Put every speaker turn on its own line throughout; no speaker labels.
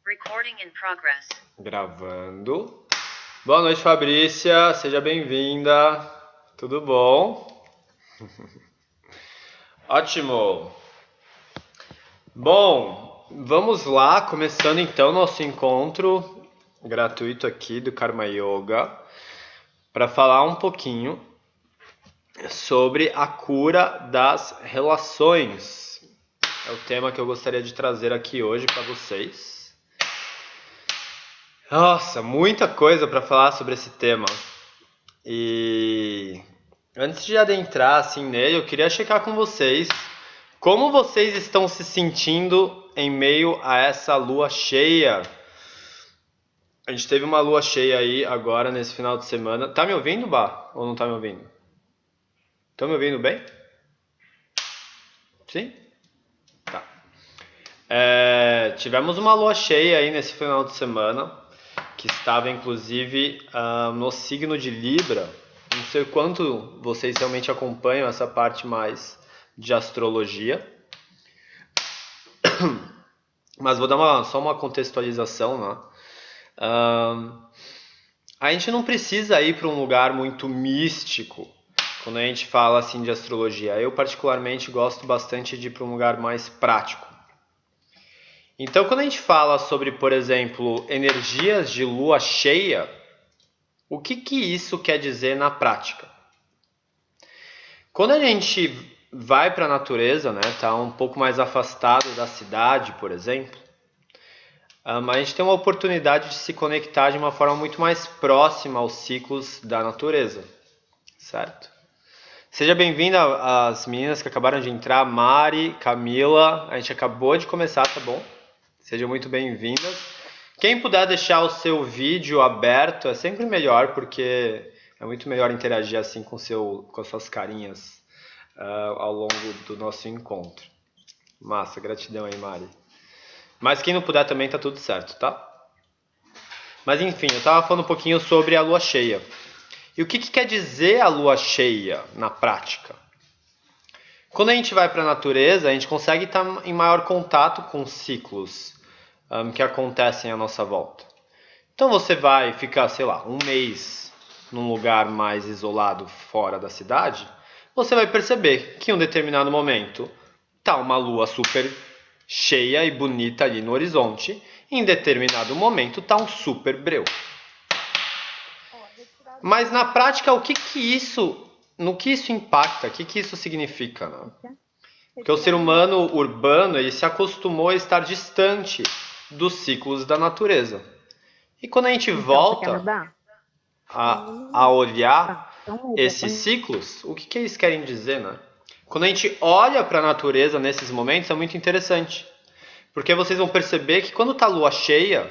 Recording in progress.
Gravando. Boa noite, Fabrícia. Seja bem-vinda. Tudo bom? Ótimo. Bom, vamos lá, começando então nosso encontro gratuito aqui do Karma Yoga para falar um pouquinho sobre a cura das relações. É o tema que eu gostaria de trazer aqui hoje para vocês. Nossa, muita coisa para falar sobre esse tema. E antes de adentrar assim nele, eu queria checar com vocês como vocês estão se sentindo em meio a essa lua cheia. A gente teve uma lua cheia aí agora nesse final de semana. Tá me ouvindo, Bah? Ou não tá me ouvindo? Estão me ouvindo bem? Sim? Tá. Tivemos uma lua cheia aí nesse final de semana, que estava inclusive no signo de Libra. Não sei quanto vocês realmente acompanham essa parte mais de astrologia, mas vou dar só uma contextualização, né? A gente não precisa ir para um lugar muito místico quando a gente fala assim de astrologia. Eu particularmente gosto bastante de ir para um lugar mais prático. Então, quando a gente fala sobre, por exemplo, energias de lua cheia, o que isso quer dizer na prática? Quando a gente vai para a natureza, né, tá um pouco mais afastado da cidade, por exemplo, a gente tem uma oportunidade de se conectar de uma forma muito mais próxima aos ciclos da natureza, certo? Seja bem-vinda às meninas que acabaram de entrar, Mari, Camila, a gente acabou de começar, tá bom? Sejam muito bem-vindas. Quem puder deixar o seu vídeo aberto é sempre melhor, porque é muito melhor interagir assim com as suas carinhas ao longo do nosso encontro. Massa, gratidão aí, Mari. Mas quem não puder também tá tudo certo, tá? Mas enfim, eu tava falando um pouquinho sobre a lua cheia. E o que quer dizer a lua cheia na prática? Quando a gente vai para a natureza, a gente consegue estar em maior contato com os ciclos que acontecem à nossa volta. Então você vai ficar, sei lá, um mês num lugar mais isolado fora da cidade, você vai perceber que em um determinado momento tá uma lua super cheia e bonita ali no horizonte, e em determinado momento tá um super breu. Mas na prática, no que isso impacta, o que isso significa, né? Porque o ser humano urbano, ele se acostumou a estar distante dos ciclos da natureza. E quando a gente volta a olhar esses ciclos, o que eles querem dizer, né? Quando a gente olha para a natureza nesses momentos, é muito interessante. Porque vocês vão perceber que quando está a lua cheia,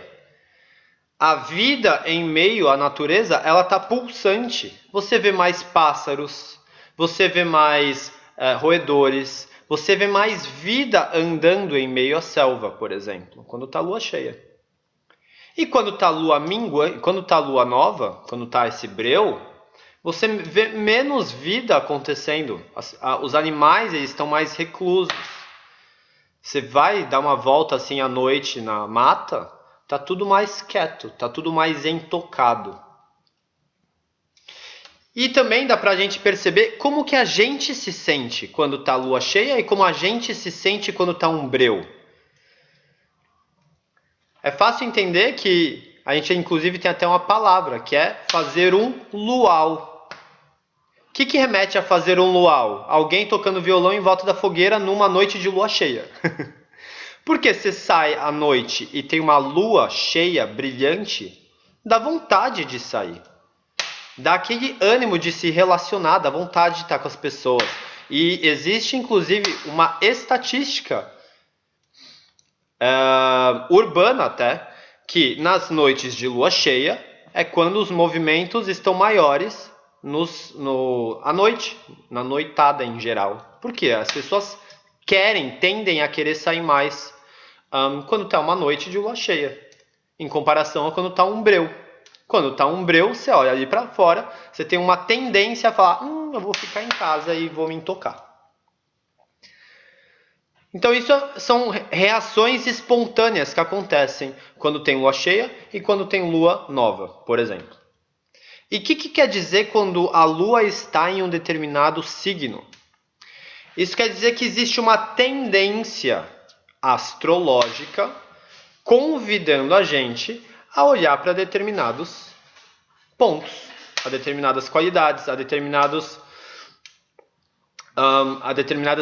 a vida em meio à natureza, ela está pulsante. Você vê mais pássaros, você vê mais roedores, você vê mais vida andando em meio à selva, por exemplo, quando está a lua cheia. E quando está a lua minguante, quando está a lua nova, quando está esse breu, você vê menos vida acontecendo. Os animais eles estão mais reclusos. Você vai dar uma volta assim à noite na mata, tá tudo mais quieto, tá tudo mais intocado. E também dá pra gente perceber como que a gente se sente quando tá a lua cheia e como a gente se sente quando tá um breu. É fácil entender que a gente inclusive tem até uma palavra, que é fazer um luau. O que remete a fazer um luau? Alguém tocando violão em volta da fogueira numa noite de lua cheia. Porque você sai à noite e tem uma lua cheia, brilhante, dá vontade de sair. Dá aquele ânimo de se relacionar, dá vontade de estar com as pessoas. E existe, inclusive, uma estatística urbana até, que nas noites de lua cheia é quando os movimentos estão maiores à noite, na noitada em geral. Por quê? As pessoas tendem a querer sair mais quando está uma noite de lua cheia, em comparação a quando está um breu. Quando está um breu, você olha ali para fora, você tem uma tendência a falar, eu vou ficar em casa e vou me intocar. Então isso são reações espontâneas que acontecem quando tem lua cheia e quando tem lua nova, por exemplo. E o que quer dizer quando a lua está em um determinado signo? Isso quer dizer que existe uma tendência astrológica convidando a gente a olhar para determinados pontos, a determinadas qualidades, a determinadas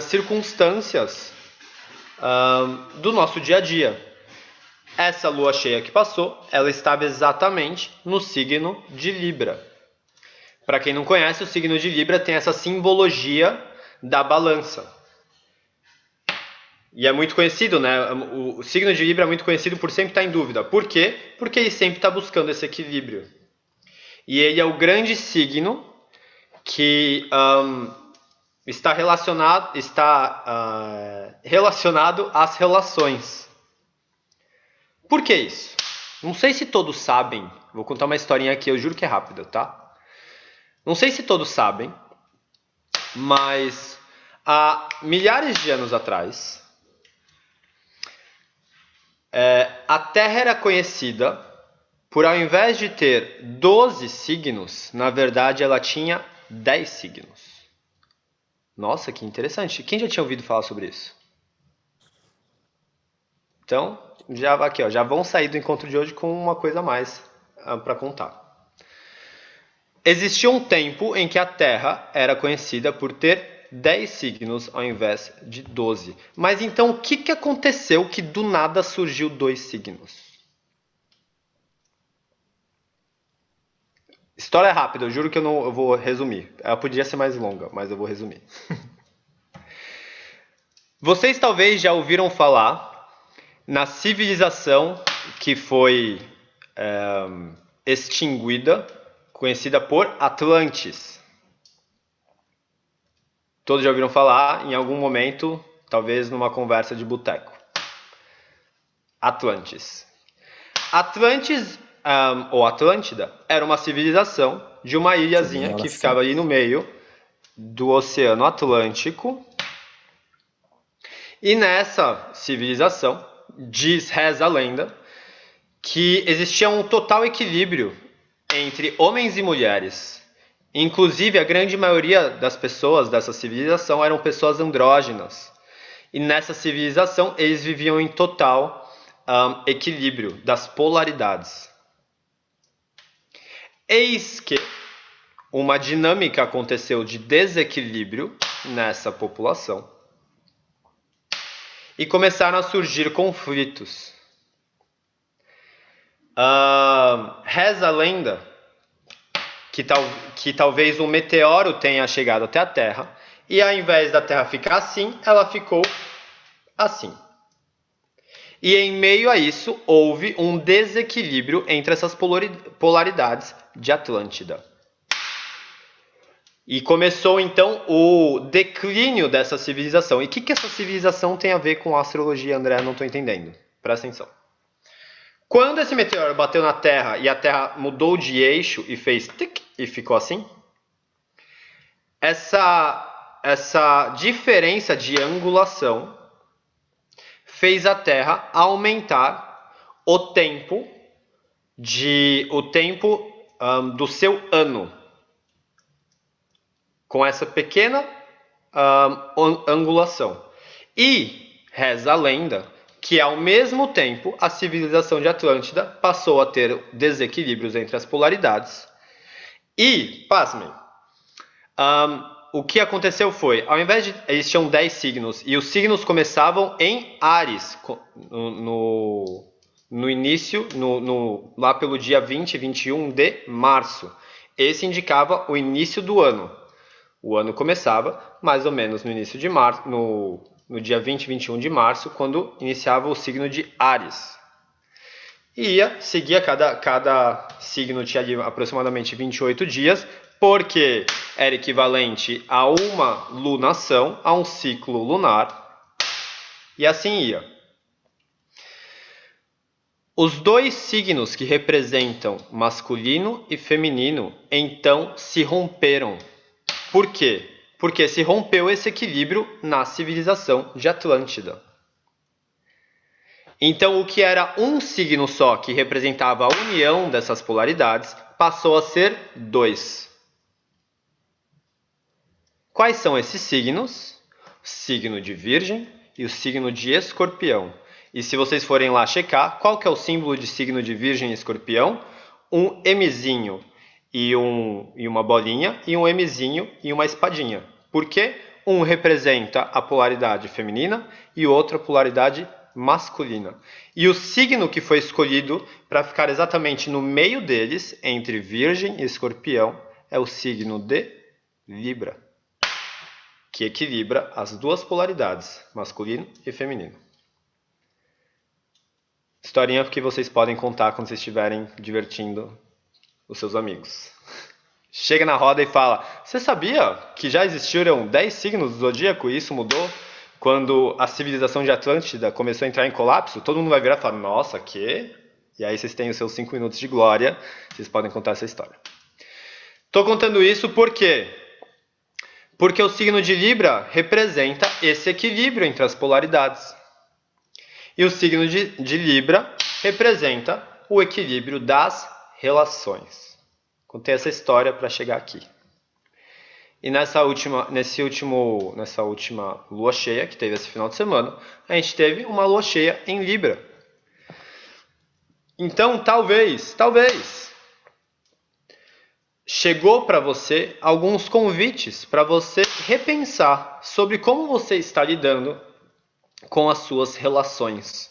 circunstâncias do nosso dia a dia. Essa lua cheia que passou, ela estava exatamente no signo de Libra. Para quem não conhece, o signo de Libra tem essa simbologia da balança. E é muito conhecido, né? O signo de Libra é muito conhecido por sempre estar em dúvida. Por quê? Porque ele sempre está buscando esse equilíbrio. E ele é o grande signo que está relacionado às relações. Por que isso? Não sei se todos sabem. Vou contar uma historinha aqui, eu juro que é rápida, tá? Não sei se todos sabem, mas há milhares de anos atrás, a Terra era conhecida por, ao invés de ter 12 signos, na verdade ela tinha 10 signos. Nossa, que interessante. Quem já tinha ouvido falar sobre isso? Então, já vão sair do encontro de hoje com uma coisa a mais para contar. Existia um tempo em que a Terra era conhecida por ter 10 signos ao invés de 12. Mas então o que aconteceu que do nada surgiu 2 signos? História rápida, eu juro que eu vou resumir. Ela podia ser mais longa, mas eu vou resumir. Vocês talvez já ouviram falar na civilização que foi extinguida, conhecida por Atlantis. Todos já ouviram falar em algum momento, talvez numa conversa de boteco. Atlantis. Atlantis, ou Atlântida, era uma civilização de uma ilhazinha que ficava ali no meio do Oceano Atlântico. E nessa civilização, reza a lenda, que existia um total equilíbrio entre homens e mulheres. Inclusive, a grande maioria das pessoas dessa civilização eram pessoas andrógenas. E nessa civilização, eles viviam em total equilíbrio das polaridades. Eis que uma dinâmica aconteceu de desequilíbrio nessa população e começaram a surgir conflitos. Reza a lenda que talvez um meteoro tenha chegado até a Terra e ao invés da Terra ficar assim, ela ficou assim. E em meio a isso, houve um desequilíbrio entre essas polaridades de Atlântida. E começou então o declínio dessa civilização. E o que essa civilização tem a ver com a astrologia, André? Eu não estou entendendo. Presta atenção. Quando esse meteoro bateu na Terra e a Terra mudou de eixo e fez tic e ficou assim, essa diferença de angulação fez a Terra aumentar o tempo do seu ano, com essa pequena angulação. E reza a lenda que ao mesmo tempo a civilização de Atlântida passou a ter desequilíbrios entre as polaridades. E, pasmem, o que aconteceu foi, ao invés de eles tinham 10 signos, e os signos começavam em Áries, no início, lá pelo dia 20 e 21 de março. Esse indicava o início do ano. O ano começava mais ou menos no início de março, no dia 20 e 21 de março, quando iniciava o signo de Áries. E seguia, cada signo tinha ali aproximadamente 28 dias, porque era equivalente a uma lunação, a um ciclo lunar, e assim ia. Os dois signos que representam masculino e feminino, então, se romperam. Por quê? porque se rompeu esse equilíbrio na civilização de Atlântida. Então, o que era um signo só, que representava a união dessas polaridades, passou a ser 2. Quais são esses signos? O signo de Virgem e o signo de Escorpião. E se vocês forem lá checar, qual que é o símbolo de signo de Virgem e Escorpião? Um Mzinho e uma bolinha, e um Mzinho e uma espadinha. Por quê? Um representa a polaridade feminina e o outro a polaridade masculina. E o signo que foi escolhido para ficar exatamente no meio deles, entre Virgem e Escorpião, é o signo de Libra, que equilibra as duas polaridades, masculino e feminino. Historinha que vocês podem contar quando vocês estiverem divertindo os seus amigos. Chega na roda e fala: você sabia que já existiram 10 signos do zodíaco e isso mudou quando a civilização de Atlântida começou a entrar em colapso? Todo mundo vai virar e falar: nossa, que? E aí vocês têm os seus 5 minutos de glória, vocês podem contar essa história. Estou contando isso por quê? Porque o signo de Libra representa esse equilíbrio entre as polaridades. E o signo de Libra representa o equilíbrio das relações. Contei essa história para chegar aqui. E nessa última lua cheia que teve esse final de semana, a gente teve uma lua cheia em Libra. Então, talvez, chegou para você alguns convites para você repensar sobre como você está lidando com as suas relações.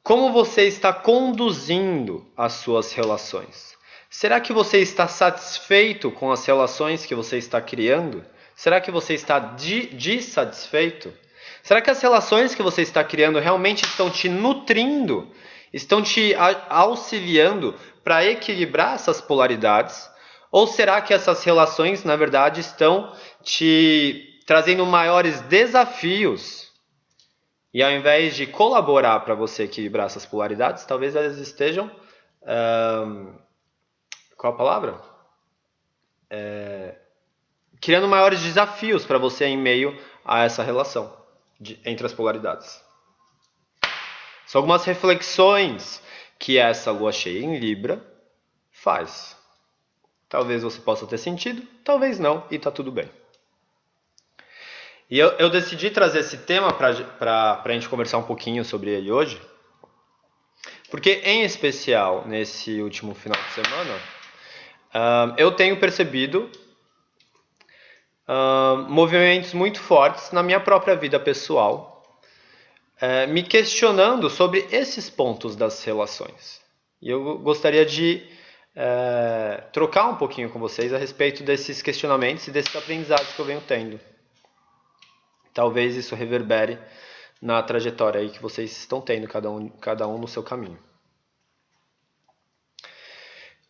Como você está conduzindo as suas relações? Será que você está satisfeito com as relações que você está criando? Será que você está dissatisfeito? Será que as relações que você está criando realmente estão te nutrindo? Estão te auxiliando para equilibrar essas polaridades? Ou será que essas relações, na verdade, estão te trazendo maiores desafios? E ao invés de colaborar para você equilibrar essas polaridades, talvez elas estejam... qual a palavra? Criando maiores desafios para você em meio a essa relação entre as polaridades. São algumas reflexões que essa lua cheia em Libra faz. Talvez você possa ter sentido, talvez não, e está tudo bem. E eu decidi trazer esse tema para a gente conversar um pouquinho sobre ele hoje, porque, em especial, nesse último final de semana, eu tenho percebido movimentos muito fortes na minha própria vida pessoal, me questionando sobre esses pontos das relações. E eu gostaria de trocar um pouquinho com vocês a respeito desses questionamentos e desses aprendizados que eu venho tendo. Talvez isso reverbere na trajetória aí que vocês estão tendo, cada um no seu caminho.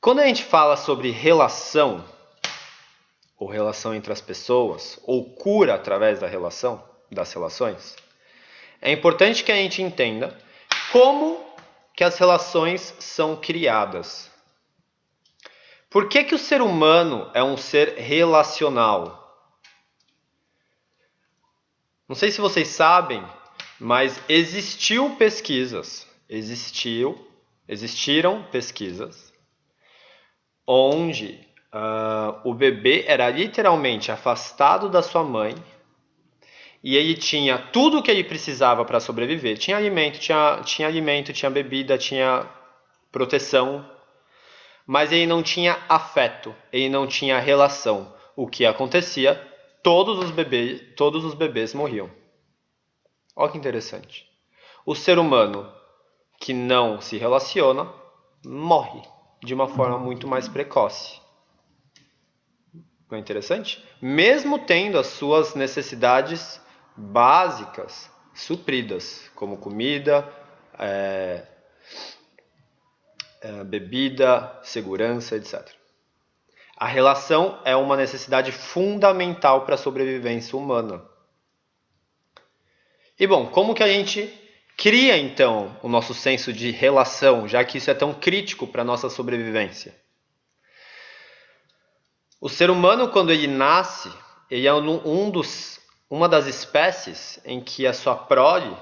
Quando a gente fala sobre relação, ou relação entre as pessoas, ou cura através das relações, é importante que a gente entenda como que as relações são criadas. Por que o ser humano é um ser relacional? Não sei se vocês sabem, mas existiram pesquisas onde o bebê era literalmente afastado da sua mãe e ele tinha tudo o que ele precisava para sobreviver. Tinha alimento, tinha bebida, tinha proteção, mas ele não tinha afeto, ele não tinha relação. O que acontecia? Todos os bebês morriam. Olha que interessante. O ser humano que não se relaciona morre de uma forma muito mais precoce. Não é interessante? Mesmo tendo as suas necessidades básicas supridas, como comida, bebida, segurança, etc. A relação é uma necessidade fundamental para a sobrevivência humana. E bom, como que a gente cria então o nosso senso de relação, já que isso é tão crítico para a nossa sobrevivência? O ser humano, quando ele nasce, ele é uma das espécies em que a sua prole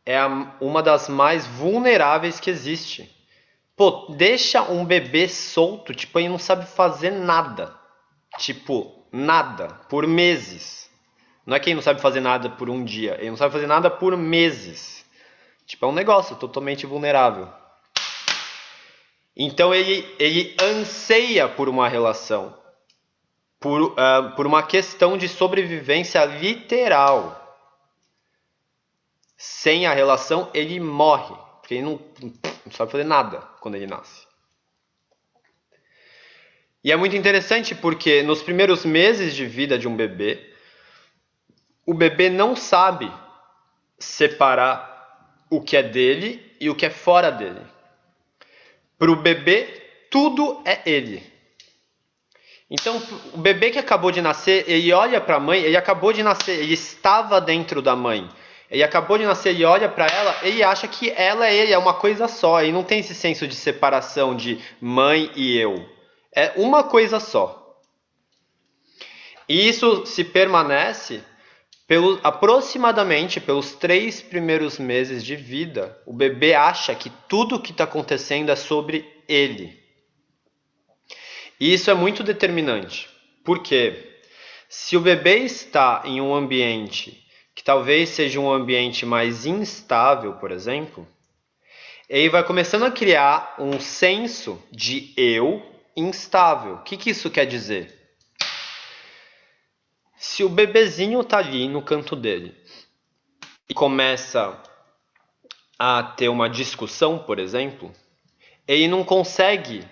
é uma das mais vulneráveis que existe. Pô, deixa um bebê solto, tipo, ele não sabe fazer nada. Tipo, nada, por meses. Não é que ele não sabe fazer nada por um dia, ele não sabe fazer nada por meses. Tipo, é um negócio totalmente vulnerável. Então ele anseia por uma relação, por uma questão de sobrevivência literal. Sem a relação, ele morre, porque ele não sabe fazer nada quando ele nasce. E é muito interessante porque nos primeiros meses de vida de um bebê, o bebê não sabe separar o que é dele e o que é fora dele. Para o bebê, tudo é ele. Então, o bebê que acabou de nascer, ele olha para a mãe, ele acabou de nascer, ele estava dentro da mãe. Ele acabou de nascer, ele olha para ela, ele acha que ela é ele, é uma coisa só. Ele não tem esse senso de separação de mãe e eu. É uma coisa só. E isso se permanece aproximadamente pelos 3 primeiros meses de vida. O bebê acha que tudo o que está acontecendo é sobre ele. E isso é muito determinante. Por quê? Se o bebê está em um ambiente que talvez seja um ambiente mais instável, por exemplo, ele vai começando a criar um senso de eu instável. O que isso quer dizer? Se o bebezinho está ali no canto dele e começa a ter uma discussão, por exemplo, ele não consegue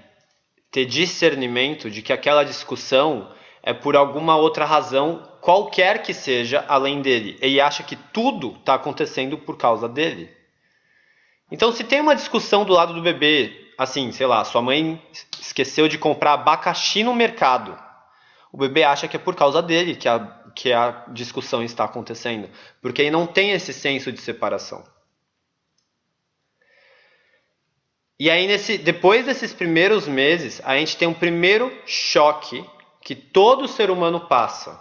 ter discernimento de que aquela discussão é por alguma outra razão, qualquer que seja, além dele. Ele acha que tudo está acontecendo por causa dele. Então, se tem uma discussão do lado do bebê, assim, sei lá, sua mãe esqueceu de comprar abacaxi no mercado, o bebê acha que é por causa dele que a discussão está acontecendo, porque ele não tem esse senso de separação. E aí, depois desses primeiros meses, a gente tem um primeiro choque que todo ser humano passa,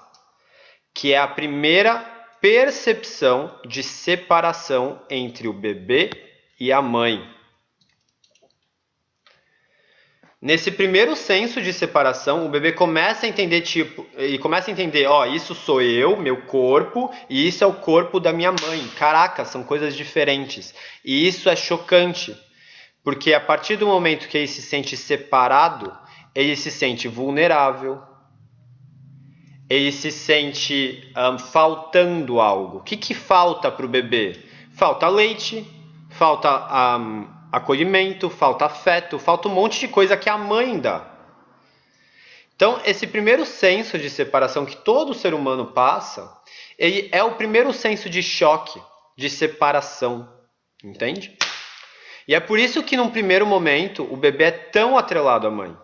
que é a primeira percepção de separação entre o bebê e a mãe. Nesse primeiro senso de separação, o bebê começa a entender, isso sou eu, meu corpo, e isso é o corpo da minha mãe. Caraca, são coisas diferentes. E isso é chocante. Porque a partir do momento que ele se sente separado, ele se sente vulnerável, ele se sente faltando algo. O que falta para o bebê? Falta leite, falta acolhimento, falta afeto, falta um monte de coisa que a mãe dá. Então, esse primeiro senso de separação que todo ser humano passa, ele é o primeiro senso de choque, de separação, entende? E é por isso que num primeiro momento o bebê é tão atrelado à mãe.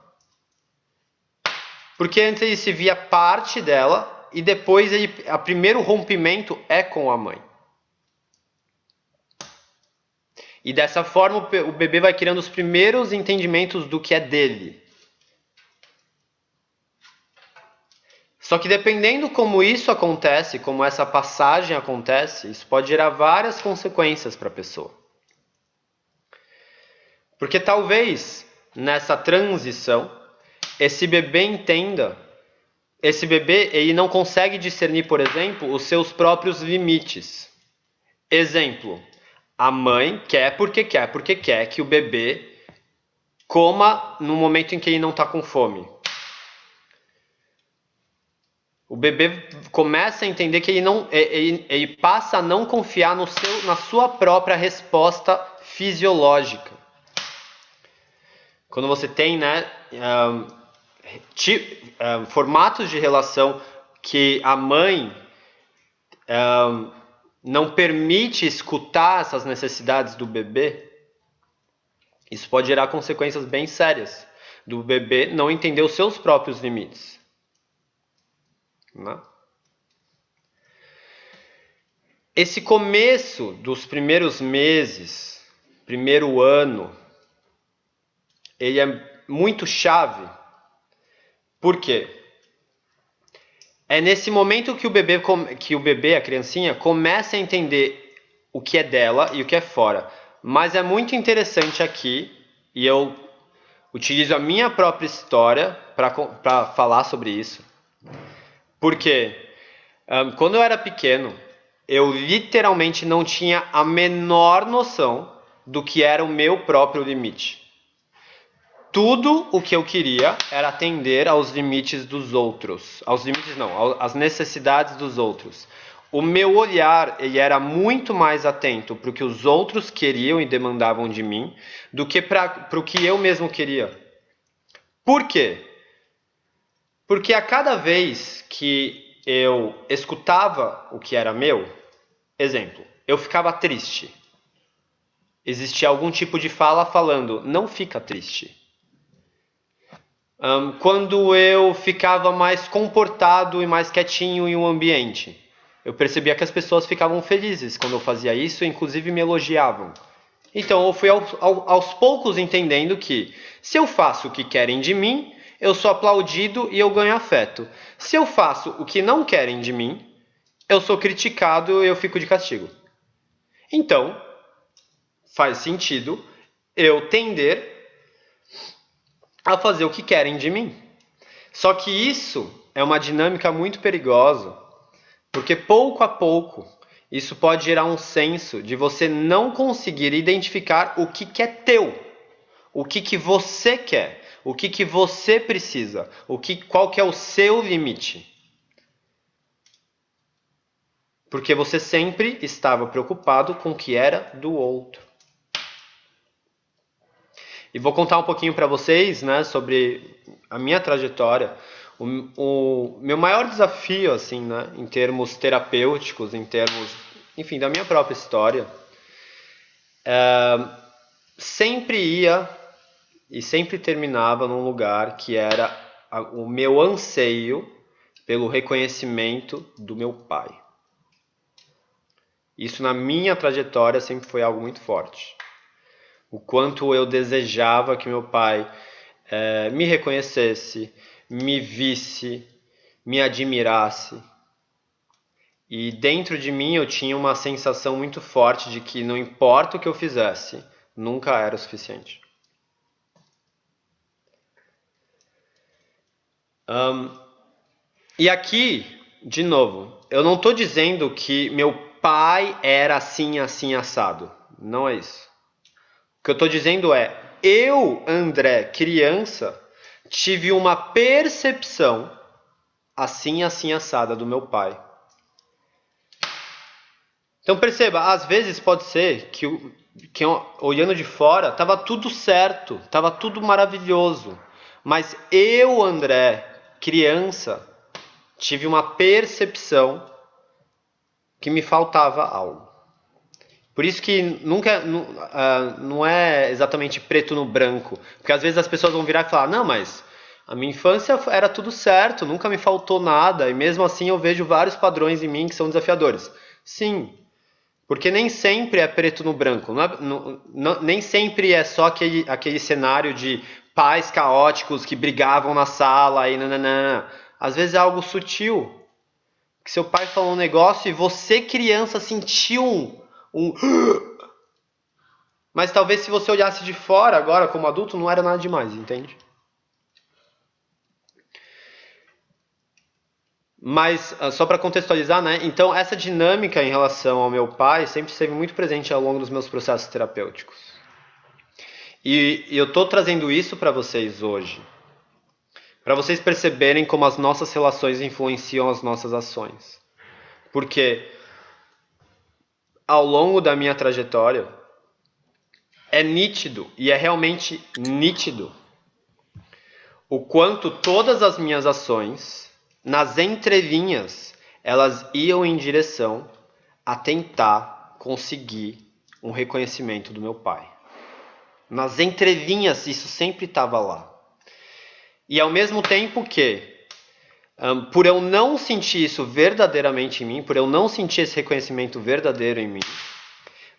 Porque antes ele se via parte dela e depois o primeiro rompimento é com a mãe. E dessa forma o bebê vai criando os primeiros entendimentos do que é dele. Só que dependendo como isso acontece, como essa passagem acontece, isso pode gerar várias consequências para a pessoa. Porque talvez nessa transição, esse bebê ele não consegue discernir, por exemplo, os seus próprios limites. Exemplo, a mãe quer porque quer que o bebê coma no momento em que ele não está com fome. O bebê começa a entender que ele passa a não confiar na sua própria resposta fisiológica. Quando você tem, formatos de relação que a mãe não permite escutar essas necessidades do bebê, isso pode gerar consequências bem sérias do bebê não entender os seus próprios limites. Né? Esse começo dos primeiros meses, primeiro ano, ele é muito chave. Por quê? É nesse momento que o bebê, a criancinha, começa a entender o que é dela e o que é fora. Mas é muito interessante aqui, e eu utilizo a minha própria história para falar sobre isso. Porque quando eu era pequeno, eu literalmente não tinha a menor noção do que era o meu próprio limite. Tudo o que eu queria era atender aos limites dos outros. Aos limites não, às necessidades dos outros. O meu olhar ele era muito mais atento para o que os outros queriam e demandavam de mim do que para o que eu mesmo queria. Por quê? Porque a cada vez que eu escutava o que era meu, exemplo, eu ficava triste. Existia algum tipo de fala falando, não fica triste. Quando eu ficava mais comportado e mais quietinho em um ambiente, eu percebia que as pessoas ficavam felizes quando eu fazia isso e inclusive me elogiavam. Então eu fui aos poucos entendendo que se eu faço o que querem de mim, eu sou aplaudido e eu ganho afeto. Se eu faço o que não querem de mim, eu sou criticado e eu fico de castigo. Então, faz sentido eu tender a fazer o que querem de mim. Só que isso é uma dinâmica muito perigosa, porque pouco a pouco isso pode gerar um senso de você não conseguir identificar o que é teu, o que você quer, o que você precisa, qual que é o seu limite. Porque você sempre estava preocupado com o que era do outro. E vou contar um pouquinho para vocês, né, sobre a minha trajetória. O meu maior desafio, assim, né, em termos terapêuticos, em termos, enfim, da minha própria história, sempre ia e sempre terminava num lugar que era o meu anseio pelo reconhecimento do meu pai. Isso na minha trajetória sempre foi algo muito forte. O quanto eu desejava que meu pai me reconhecesse, me visse, me admirasse. E dentro de mim eu tinha uma sensação muito forte de que não importa o que eu fizesse, nunca era o suficiente. E aqui, de novo, eu não estou dizendo que meu pai era assim, assim, assado. Não é isso. O que eu estou dizendo é, eu, André, criança, tive uma percepção assim, assim, assada do meu pai. Então perceba, às vezes pode ser que olhando de fora, estava tudo certo, estava tudo maravilhoso. Mas eu, André, criança, tive uma percepção que me faltava algo. Por isso que nunca não é exatamente preto no branco. Porque às vezes as pessoas vão virar e falar, não, mas a minha infância era tudo certo, nunca me faltou nada. E mesmo assim eu vejo vários padrões em mim que são desafiadores. Sim, porque nem sempre é preto no branco. Nem sempre é só aquele cenário de pais caóticos que brigavam na sala e nananã. Às vezes é algo sutil. Que seu pai falou um negócio e você, criança, sentiu Mas talvez se você olhasse de fora agora, como adulto, não era nada demais, entende? Mas, só para contextualizar, né? Então, essa dinâmica em relação ao meu pai sempre esteve muito presente ao longo dos meus processos terapêuticos. E eu estou trazendo isso para vocês hoje, para vocês perceberem como as nossas relações influenciam as nossas ações. Porque ao longo da minha trajetória, é nítido, e é realmente nítido, o quanto todas as minhas ações, nas entrelinhas, elas iam em direção a tentar conseguir um reconhecimento do meu pai. Nas entrelinhas, isso sempre estava lá. E ao mesmo tempo que, por eu não sentir isso verdadeiramente em mim, por eu não sentir esse reconhecimento verdadeiro em mim,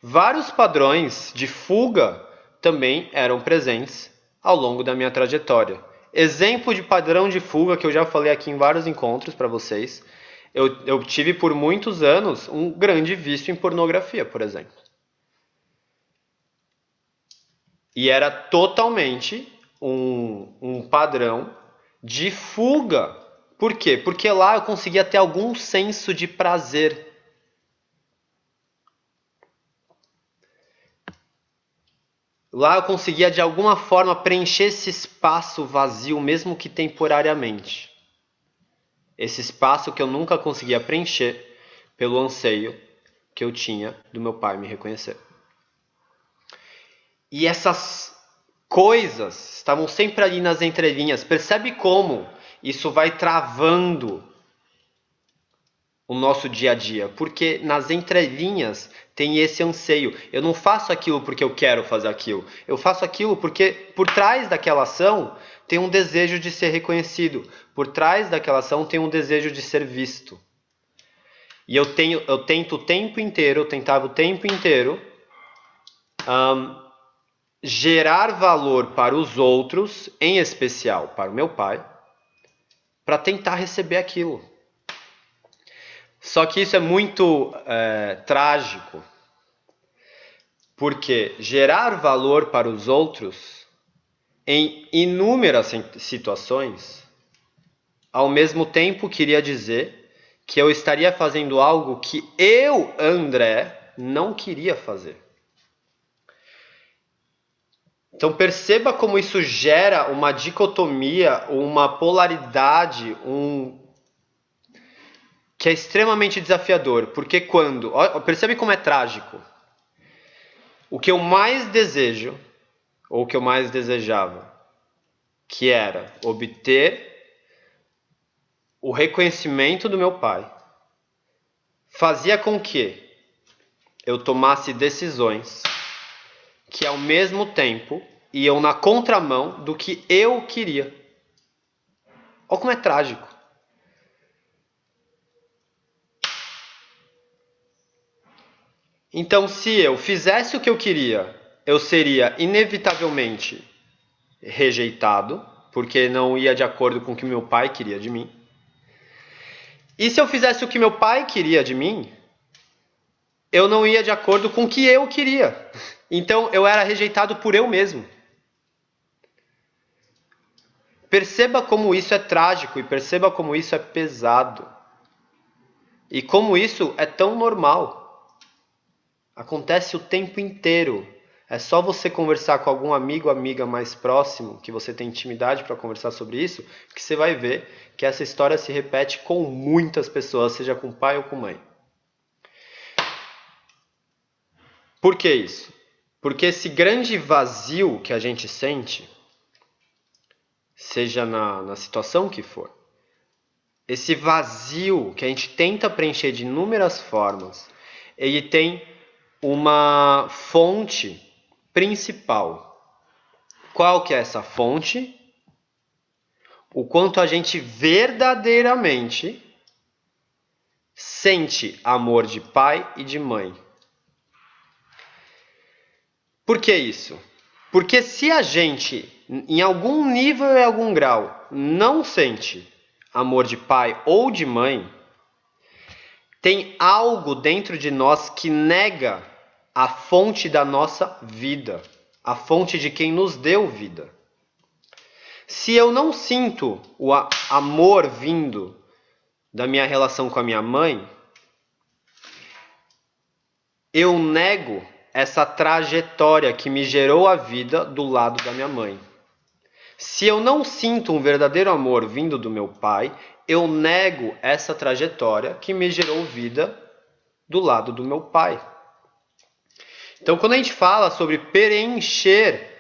vários padrões de fuga também eram presentes ao longo da minha trajetória. Exemplo de padrão de fuga que eu já falei aqui em vários encontros para vocês. Eu tive por muitos anos um grande vício em pornografia, por exemplo. E era totalmente um padrão de fuga. Por quê? Porque lá eu conseguia ter algum senso de prazer. Lá eu conseguia de alguma forma preencher esse espaço vazio, mesmo que temporariamente. Esse espaço que eu nunca conseguia preencher pelo anseio que eu tinha do meu pai me reconhecer. E essas coisas estavam sempre ali nas entrelinhas. Percebe como isso vai travando o nosso dia a dia? Porque nas entrelinhas tem esse anseio. Eu não faço aquilo porque eu quero fazer aquilo. Eu faço aquilo porque por trás daquela ação tem um desejo de ser reconhecido. Por trás daquela ação tem um desejo de ser visto. E eu tentava o tempo inteiro gerar valor para os outros, em especial para o meu pai, para tentar receber aquilo. Só que isso é muito trágico, porque gerar valor para os outros em inúmeras situações, ao mesmo tempo queria dizer que eu estaria fazendo algo que eu, André, não queria fazer. Então perceba como isso gera uma dicotomia, uma polaridade, que é extremamente desafiador. Porque percebe como é trágico. O que eu mais desejo, ou o que eu mais desejava, que era obter o reconhecimento do meu pai, fazia com que eu tomasse decisões que ao mesmo tempo iam na contramão do que eu queria. Olha como é trágico. Então, se eu fizesse o que eu queria, eu seria inevitavelmente rejeitado, porque não ia de acordo com o que meu pai queria de mim. E se eu fizesse o que meu pai queria de mim, eu não ia de acordo com o que eu queria. Então, eu era rejeitado por eu mesmo. Perceba como isso é trágico e perceba como isso é pesado. E como isso é tão normal. Acontece o tempo inteiro. É só você conversar com algum amigo ou amiga mais próximo, que você tem intimidade para conversar sobre isso, que você vai ver que essa história se repete com muitas pessoas, seja com pai ou com mãe. Por que isso? Porque esse grande vazio que a gente sente, seja na situação que for, esse vazio que a gente tenta preencher de inúmeras formas, ele tem uma fonte principal. Qual que é essa fonte? O quanto a gente verdadeiramente sente amor de pai e de mãe. Por que isso? Porque se a gente, em algum nível e algum grau, não sente amor de pai ou de mãe, tem algo dentro de nós que nega a fonte da nossa vida, a fonte de quem nos deu vida. Se eu não sinto o amor vindo da minha relação com a minha mãe, eu nego essa trajetória que me gerou a vida do lado da minha mãe. Se eu não sinto um verdadeiro amor vindo do meu pai, eu nego essa trajetória que me gerou vida do lado do meu pai. Então, quando a gente fala sobre preencher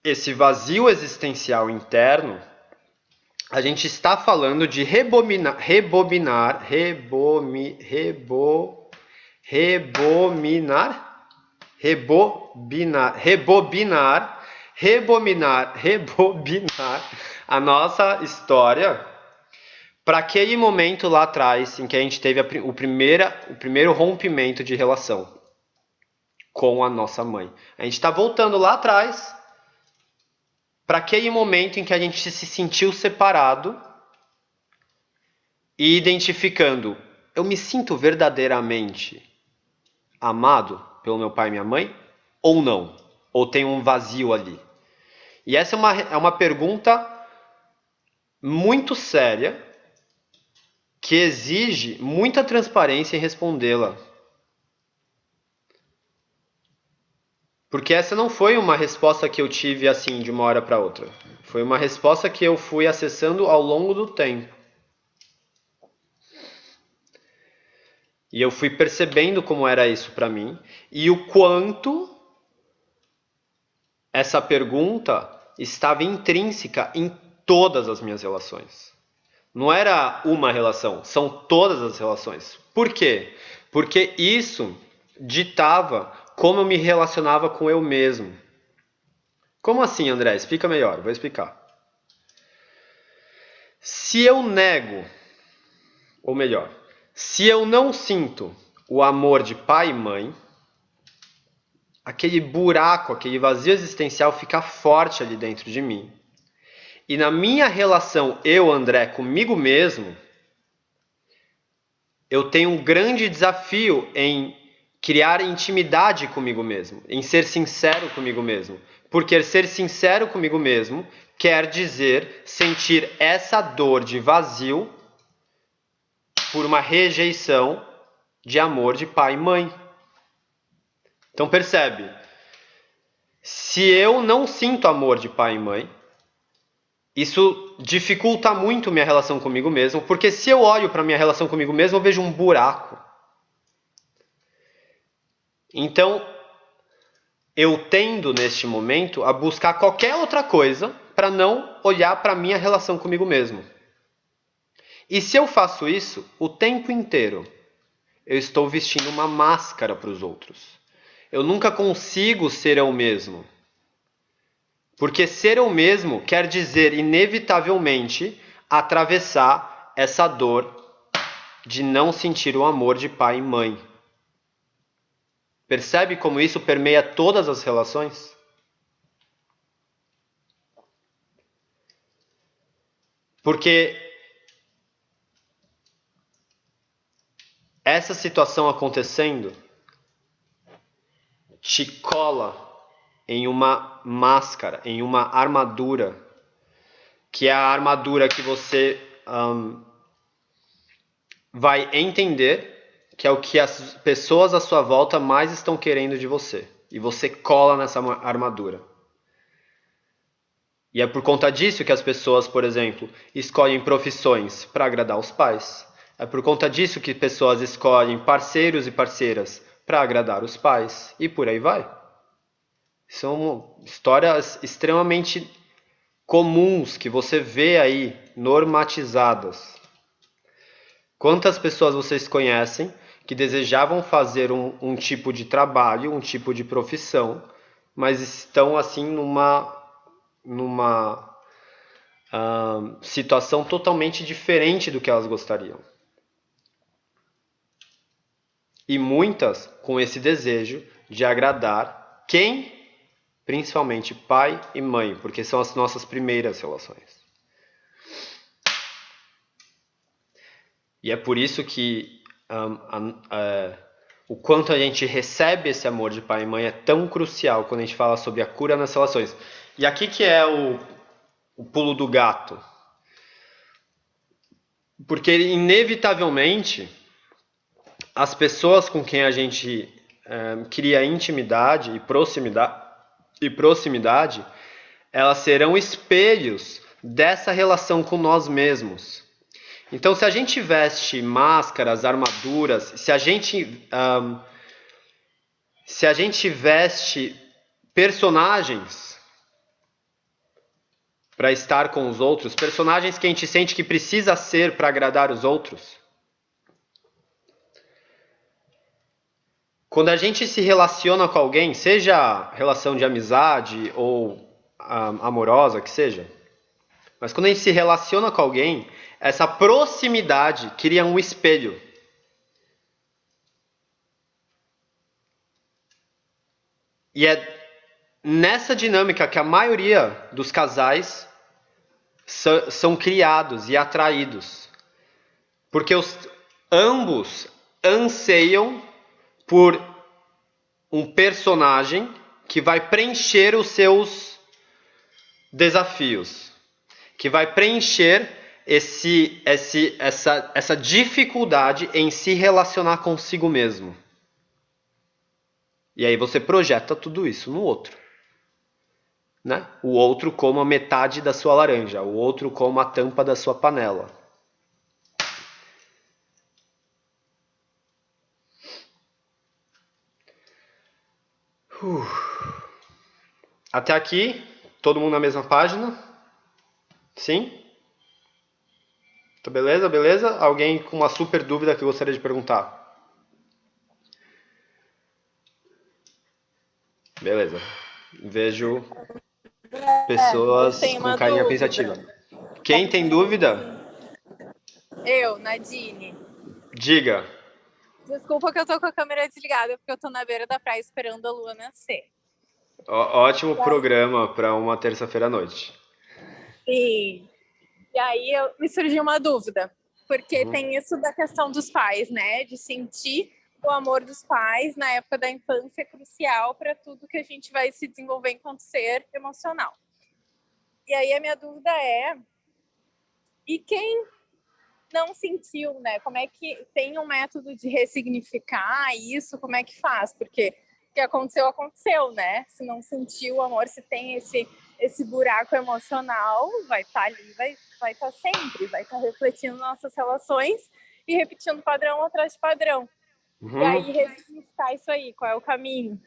esse vazio existencial interno, a gente está falando de rebobinar a nossa história para aquele momento lá atrás em que a gente teve o primeiro rompimento de relação com a nossa mãe. A gente está voltando lá atrás para aquele momento em que a gente se sentiu separado e identificando, eu me sinto verdadeiramente amado pelo meu pai e minha mãe ou não? Ou tem um vazio ali? E essa é uma pergunta muito séria que exige muita transparência em respondê-la. Porque essa não foi uma resposta que eu tive assim de uma hora para outra. Foi uma resposta que eu fui acessando ao longo do tempo. E eu fui percebendo como era isso para mim e o quanto essa pergunta estava intrínseca em todas as minhas relações. Não era uma relação, são todas as relações. Por quê? Porque isso ditava como eu me relacionava com eu mesmo. Como assim, André? Explica melhor, vou explicar. Se eu nego, ou melhor, se eu não sinto o amor de pai e mãe, aquele buraco, aquele vazio existencial fica forte ali dentro de mim. E na minha relação eu, André, comigo mesmo, eu tenho um grande desafio em criar intimidade comigo mesmo, em ser sincero comigo mesmo. Porque ser sincero comigo mesmo quer dizer sentir essa dor de vazio por uma rejeição de amor de pai e mãe. Então percebe, se eu não sinto amor de pai e mãe, isso dificulta muito minha relação comigo mesmo, porque se eu olho para minha relação comigo mesmo, eu vejo um buraco. Então, eu tendo neste momento a buscar qualquer outra coisa para não olhar para minha relação comigo mesmo. E se eu faço isso o tempo inteiro, eu estou vestindo uma máscara para os outros. Eu nunca consigo ser eu mesmo. Porque ser eu mesmo quer dizer, inevitavelmente, atravessar essa dor de não sentir o amor de pai e mãe. Percebe como isso permeia todas as relações? Porque essa situação acontecendo te cola em uma máscara, em uma armadura, que é a armadura que você vai entender que é o que as pessoas à sua volta mais estão querendo de você. E você cola nessa armadura. E é por conta disso que as pessoas, por exemplo, escolhem profissões para agradar os pais. É por conta disso que pessoas escolhem parceiros e parceiras para agradar os pais. E por aí vai. São histórias extremamente comuns que você vê aí, normatizadas. Quantas pessoas vocês conhecem que desejavam fazer um tipo de trabalho, um tipo de profissão, mas estão assim numa situação totalmente diferente do que elas gostariam. E muitas com esse desejo de agradar quem? Principalmente pai e mãe, porque são as nossas primeiras relações. E é por isso que o quanto a gente recebe esse amor de pai e mãe é tão crucial quando a gente fala sobre a cura nas relações. E aqui que é o pulo do gato. Porque inevitavelmente as pessoas com quem a gente cria intimidade e proximidade, elas serão espelhos dessa relação com nós mesmos. Então, se a gente veste máscaras, armaduras, se a gente veste personagens para estar com os outros, personagens que a gente sente que precisa ser para agradar os outros, quando a gente se relaciona com alguém, seja relação de amizade ou amorosa, que seja, mas quando a gente se relaciona com alguém, essa proximidade cria um espelho. E é nessa dinâmica que a maioria dos casais são criados e atraídos. Porque ambos anseiam por um personagem que vai preencher os seus desafios, que vai preencher essa dificuldade em se relacionar consigo mesmo. E aí você projeta tudo isso no outro. Né? O outro como a metade da sua laranja, o outro como a tampa da sua panela. Até aqui, todo mundo na mesma página? Sim? Tá beleza? Beleza? Alguém com uma super dúvida que eu gostaria de perguntar? Beleza. Vejo pessoas
tenho
com
uma
carinha
dúvida.
pensativa. Quem tem dúvida?
Eu, Nadine.
Diga.
Desculpa que eu tô com a câmera desligada, porque eu tô na beira da praia esperando a lua nascer.
Ótimo programa para uma terça-feira à noite.
E aí me surgiu uma dúvida, porque tem isso da questão dos pais, né? De sentir o amor dos pais na época da infância é crucial para tudo que a gente vai se desenvolver enquanto ser emocional. E aí a minha dúvida é, e quem não sentiu, né? Como é que tem um método de ressignificar isso? Como é que faz? Porque o que aconteceu, aconteceu, né? Se não sentiu o amor, se tem esse buraco emocional, vai estar ali, vai estar sempre, vai estar refletindo nossas relações e repetindo padrão atrás de padrão. E aí, ressignificar isso aí, qual é o caminho?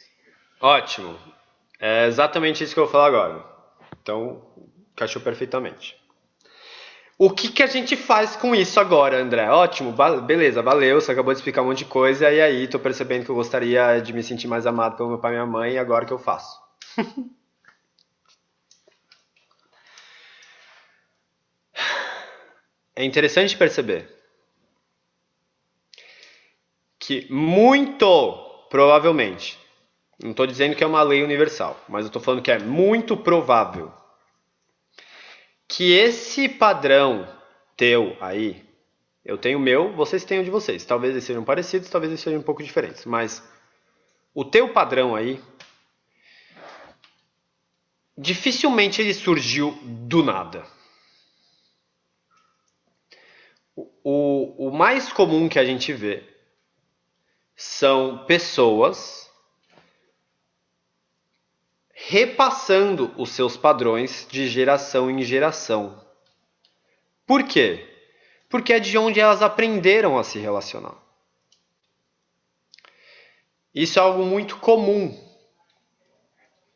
Ótimo. É exatamente isso que eu vou falar agora. Então, encaixou perfeitamente. O que a gente faz com isso agora, André? Ótimo, beleza, valeu, você acabou de explicar um monte de coisa, e aí tô percebendo que eu gostaria de me sentir mais amado pelo meu pai e minha mãe, e agora o que eu faço? É interessante perceber que muito provavelmente, não estou dizendo que é uma lei universal, mas eu estou falando que é muito provável que esse padrão teu aí, eu tenho o meu, vocês têm o de vocês. Talvez eles sejam parecidos, talvez eles sejam um pouco diferentes, mas o teu padrão aí, dificilmente ele surgiu do nada. O mais comum que a gente vê são pessoas repassando os seus padrões de geração em geração. Por quê? Porque é de onde elas aprenderam a se relacionar. Isso é algo muito comum.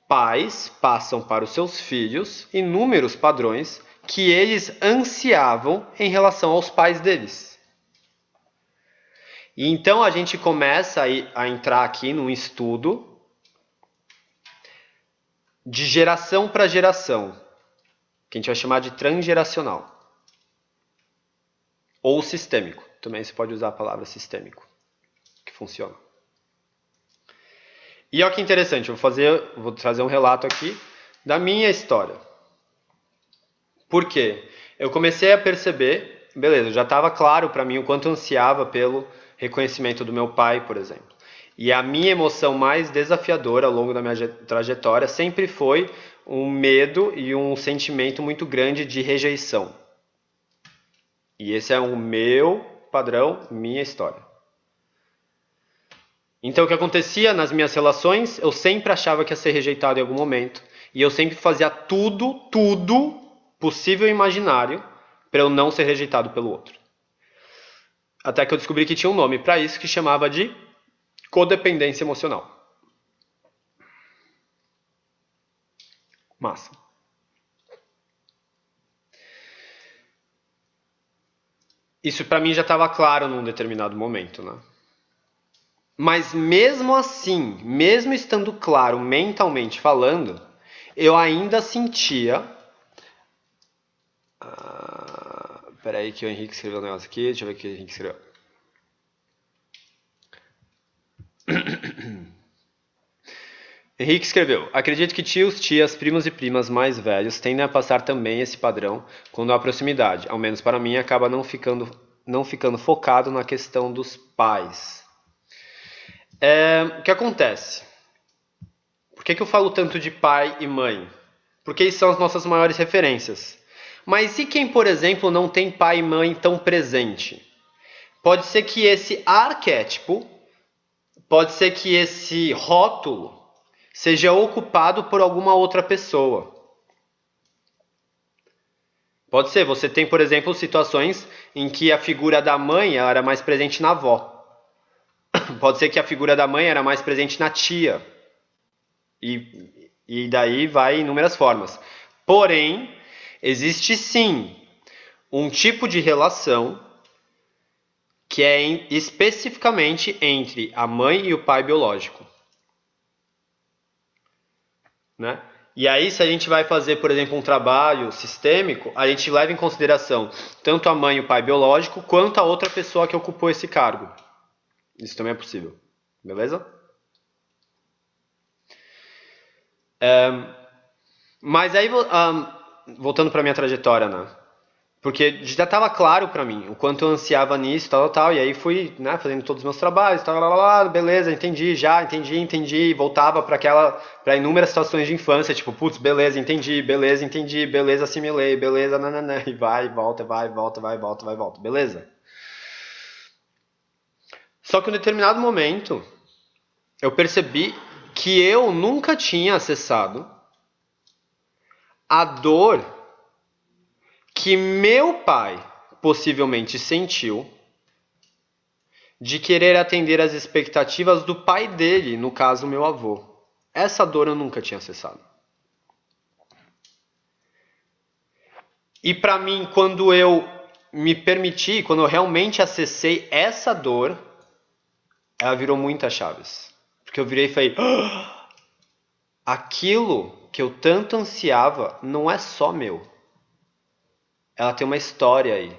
Pais passam para os seus filhos inúmeros padrões que eles ansiavam em relação aos pais deles. E então a gente começa a entrar aqui num estudo de geração para geração, que a gente vai chamar de transgeracional. Ou sistêmico. Também se pode usar a palavra sistêmico, que funciona. E olha que interessante, eu vou trazer um relato aqui da minha história. Por quê? Eu comecei a perceber, beleza, já estava claro para mim o quanto eu ansiava pelo reconhecimento do meu pai, por exemplo. E a minha emoção mais desafiadora ao longo da minha trajetória sempre foi um medo e um sentimento muito grande de rejeição. E esse é o meu padrão, minha história. Então o que acontecia nas minhas relações, eu sempre achava que ia ser rejeitado em algum momento. E eu sempre fazia tudo possível e imaginário para eu não ser rejeitado pelo outro. Até que eu descobri que tinha um nome para isso que chamava de codependência emocional. Massa. Isso para mim já estava claro num determinado momento, né? Mas mesmo assim, mesmo estando claro mentalmente falando, eu ainda sentia. Peraí que o Henrique escreveu um negócio aqui. Deixa eu ver o que o Henrique escreveu. Henrique escreveu: acredito que tios, tias, primos e primas mais velhos tendem a passar também esse padrão quando há proximidade. Ao menos para mim, acaba não ficando focado na questão dos pais. O que acontece? Por que eu falo tanto de pai e mãe? Porque eles são as nossas maiores referências. Mas e quem, por exemplo, não tem pai e mãe tão presente? Pode ser que esse arquétipo, pode ser que esse rótulo seja ocupado por alguma outra pessoa. Pode ser, você tem, por exemplo, situações em que a figura da mãe ela era mais presente na avó. Pode ser que a figura da mãe era mais presente na tia. E daí vai inúmeras formas. Porém, existe sim um tipo de relação que é especificamente entre a mãe e o pai biológico. Né? E aí, se a gente vai fazer, por exemplo, um trabalho sistêmico, a gente leva em consideração tanto a mãe e o pai biológico, quanto a outra pessoa que ocupou esse cargo. Isso também é possível. Beleza? Mas aí, voltando para minha trajetória, né? Porque já estava claro para mim o quanto eu ansiava nisso, tal, e aí fui, né, fazendo todos os meus trabalhos, beleza, entendi, voltava para inúmeras situações de infância, tipo, putz, beleza, entendi, beleza, assimilei, beleza, nananã, e vai, volta, beleza. Só que em um determinado momento, eu percebi que eu nunca tinha acessado a dor que meu pai possivelmente sentiu de querer atender às expectativas do pai dele, no caso, meu avô. Essa dor eu nunca tinha acessado. E para mim, quando eu me permiti, quando eu realmente acessei essa dor, ela virou muitas chaves. Porque eu virei e falei: aquilo que eu tanto ansiava não é só meu. Ela tem uma história aí.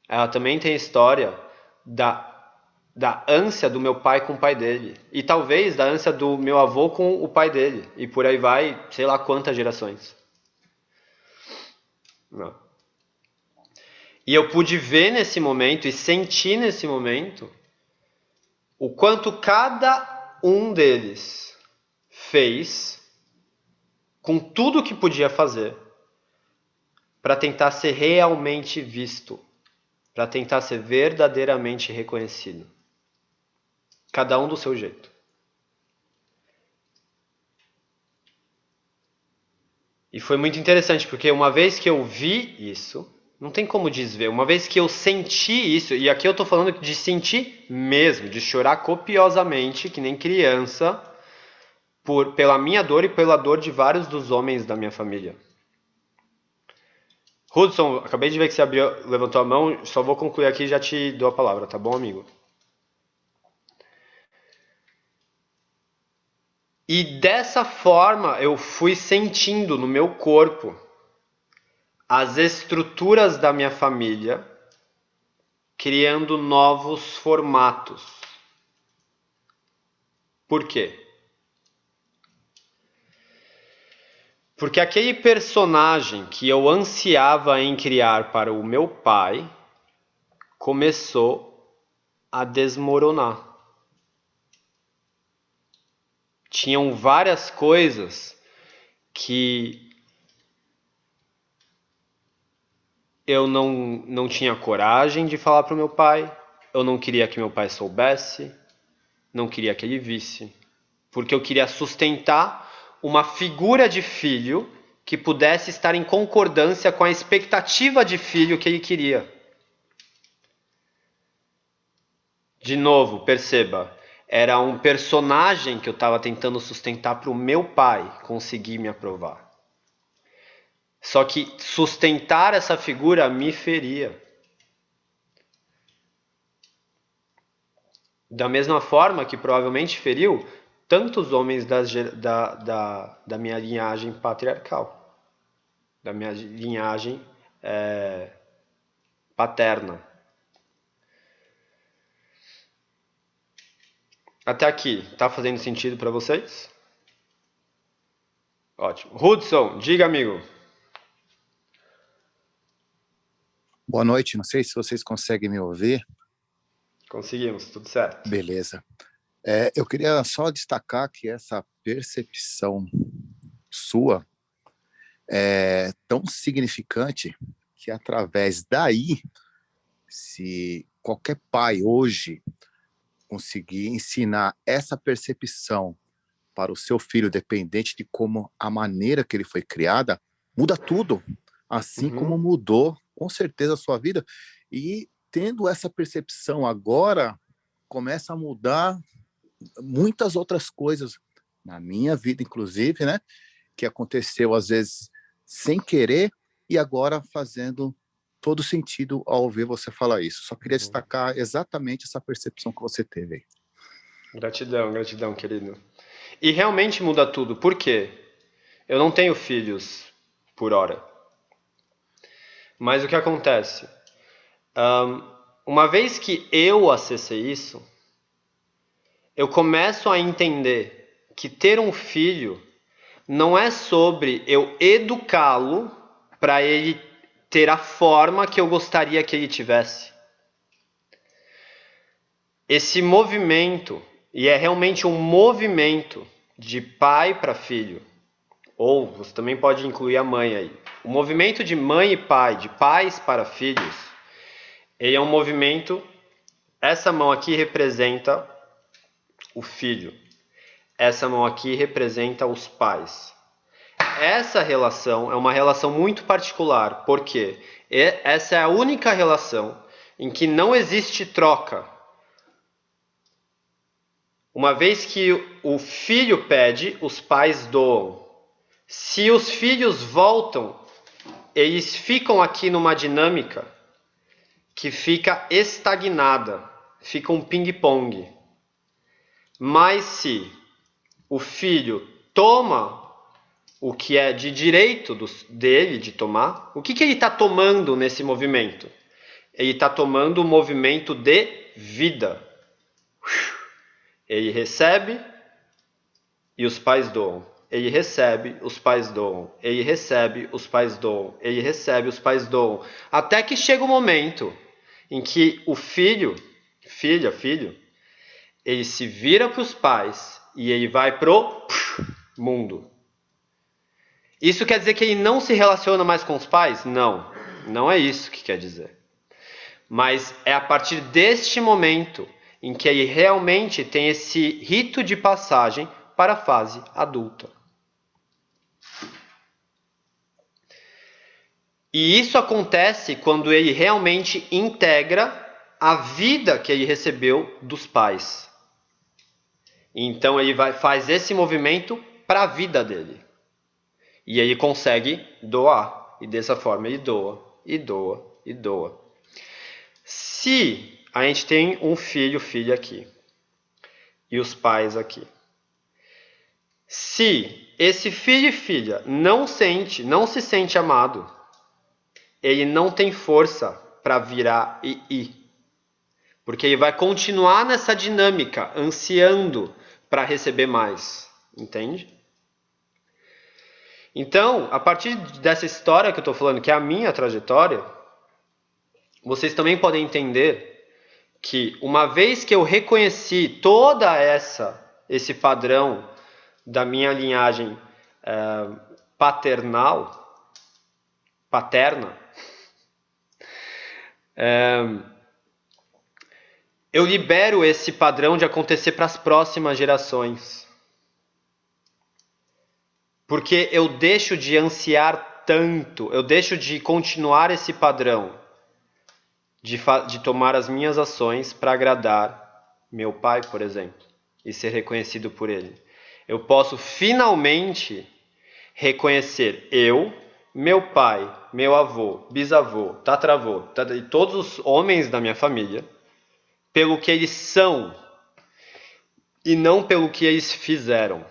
Ela também tem a história da ânsia do meu pai com o pai dele. E talvez da ânsia do meu avô com o pai dele. E por aí vai, sei lá quantas gerações. Não. E eu pude ver nesse momento e sentir nesse momento o quanto cada um deles fez com tudo que podia fazer para tentar ser realmente visto, para tentar ser verdadeiramente reconhecido. Cada um do seu jeito. E foi muito interessante, porque uma vez que eu vi isso, não tem como desver, uma vez que eu senti isso, e aqui eu tô falando de sentir mesmo, de chorar copiosamente, que nem criança, pela minha dor e pela dor de vários dos homens da minha família. Hudson, acabei de ver que você levantou a mão, só vou concluir aqui e já te dou a palavra, tá bom, amigo? E dessa forma eu fui sentindo no meu corpo as estruturas da minha família criando novos formatos. Por quê? Porque aquele personagem que eu ansiava em criar para o meu pai começou a desmoronar. Tinham várias coisas que eu não tinha coragem de falar para o meu pai, eu não queria que meu pai soubesse, não queria que ele visse, porque eu queria sustentar uma figura de filho que pudesse estar em concordância com a expectativa de filho que ele queria. De novo, perceba, era um personagem que eu estava tentando sustentar para o meu pai conseguir me aprovar. Só que sustentar essa figura me feria. Da mesma forma que provavelmente feriu tantos homens da minha linhagem patriarcal, da minha linhagem paterna. Até aqui, tá fazendo sentido para vocês? Ótimo. Hudson, diga, amigo.
Boa noite, não sei se vocês conseguem me ouvir.
Conseguimos, tudo certo.
Beleza. Eu queria só destacar que essa percepção sua é tão significante que através daí, se qualquer pai hoje conseguir ensinar essa percepção para o seu filho, dependente de como a maneira que ele foi criada, muda tudo, assim como mudou com certeza a sua vida. E tendo essa percepção agora, começa a mudar muitas outras coisas na minha vida, inclusive, né? Que aconteceu às vezes sem querer e agora fazendo todo sentido ao ouvir você falar isso. Só queria destacar exatamente essa percepção que você teve aí.
Gratidão, gratidão, querido. E realmente muda tudo. Por quê? Eu não tenho filhos por hora. Mas o que acontece? Uma vez que eu acessei isso, eu começo a entender que ter um filho não é sobre eu educá-lo para ele ter a forma que eu gostaria que ele tivesse. Esse movimento, e é realmente um movimento de pai para filho, ou você também pode incluir a mãe aí. O movimento de mãe e pai, de pais para filhos, ele é um movimento. Essa mão aqui representa o filho. Essa mão aqui representa os pais. Essa relação é uma relação muito particular, porque essa é a única relação em que não existe troca. Uma vez que o filho pede, os pais doam. Se os filhos voltam, eles ficam aqui numa dinâmica que fica estagnada, fica um ping-pong. Mas se o filho toma o que é de direito dele de tomar, o que ele está tomando nesse movimento? Ele está tomando um movimento de vida. Ele recebe e os pais doam. Ele recebe, os pais doam. Ele recebe, os pais doam. Ele recebe, os pais doam. Até que chega o momento em que o filho, ele se vira para os pais e ele vai pro mundo. Isso quer dizer que ele não se relaciona mais com os pais? Não, não é isso que quer dizer. Mas é a partir deste momento em que ele realmente tem esse rito de passagem para a fase adulta. E isso acontece quando ele realmente integra a vida que ele recebeu dos pais. Então ele faz esse movimento para a vida dele. E ele consegue doar. E dessa forma ele doa, e doa, e doa. Se a gente tem um filho, filha aqui, e os pais aqui. Se esse filho e filha não se sente amado, ele não tem força para virar e ir. Porque ele vai continuar nessa dinâmica, ansiando para receber mais. Entende? Então, a partir dessa história que eu estou falando, que é a minha trajetória, vocês também podem entender que uma vez que eu reconheci toda esse padrão da minha linhagem paterna, eu libero esse padrão de acontecer para as próximas gerações. Porque eu deixo de ansiar tanto, eu deixo de continuar esse padrão de tomar as minhas ações para agradar meu pai, por exemplo, e ser reconhecido por ele. Eu posso finalmente reconhecer meu pai, meu avô, bisavô, tatravô, e todos os homens da minha família, pelo que eles são e não pelo que eles fizeram.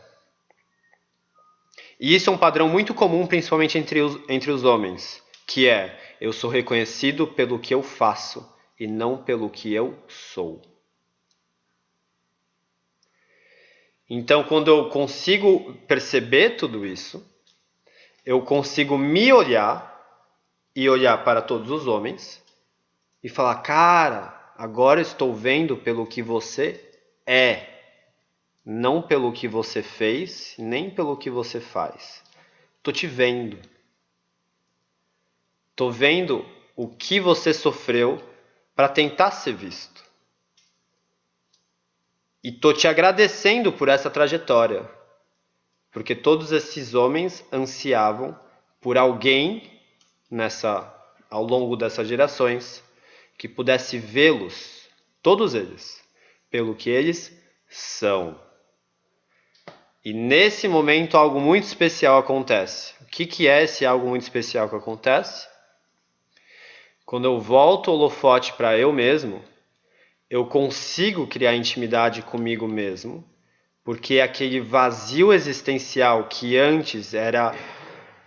E isso é um padrão muito comum, principalmente entre os homens, que é: eu sou reconhecido pelo que eu faço e não pelo que eu sou. Então, quando eu consigo perceber tudo isso, eu consigo me olhar e olhar para todos os homens e falar, cara, agora estou vendo pelo que você é, não pelo que você fez, nem pelo que você faz. Tô te vendo. Tô vendo o que você sofreu para tentar ser visto. E tô te agradecendo por essa trajetória, porque todos esses homens ansiavam por alguém ao longo dessas gerações que pudesse vê-los, todos eles, pelo que eles são. E nesse momento algo muito especial acontece. O que é esse algo muito especial que acontece? Quando eu volto o holofote para eu mesmo, eu consigo criar intimidade comigo mesmo, porque aquele vazio existencial que antes era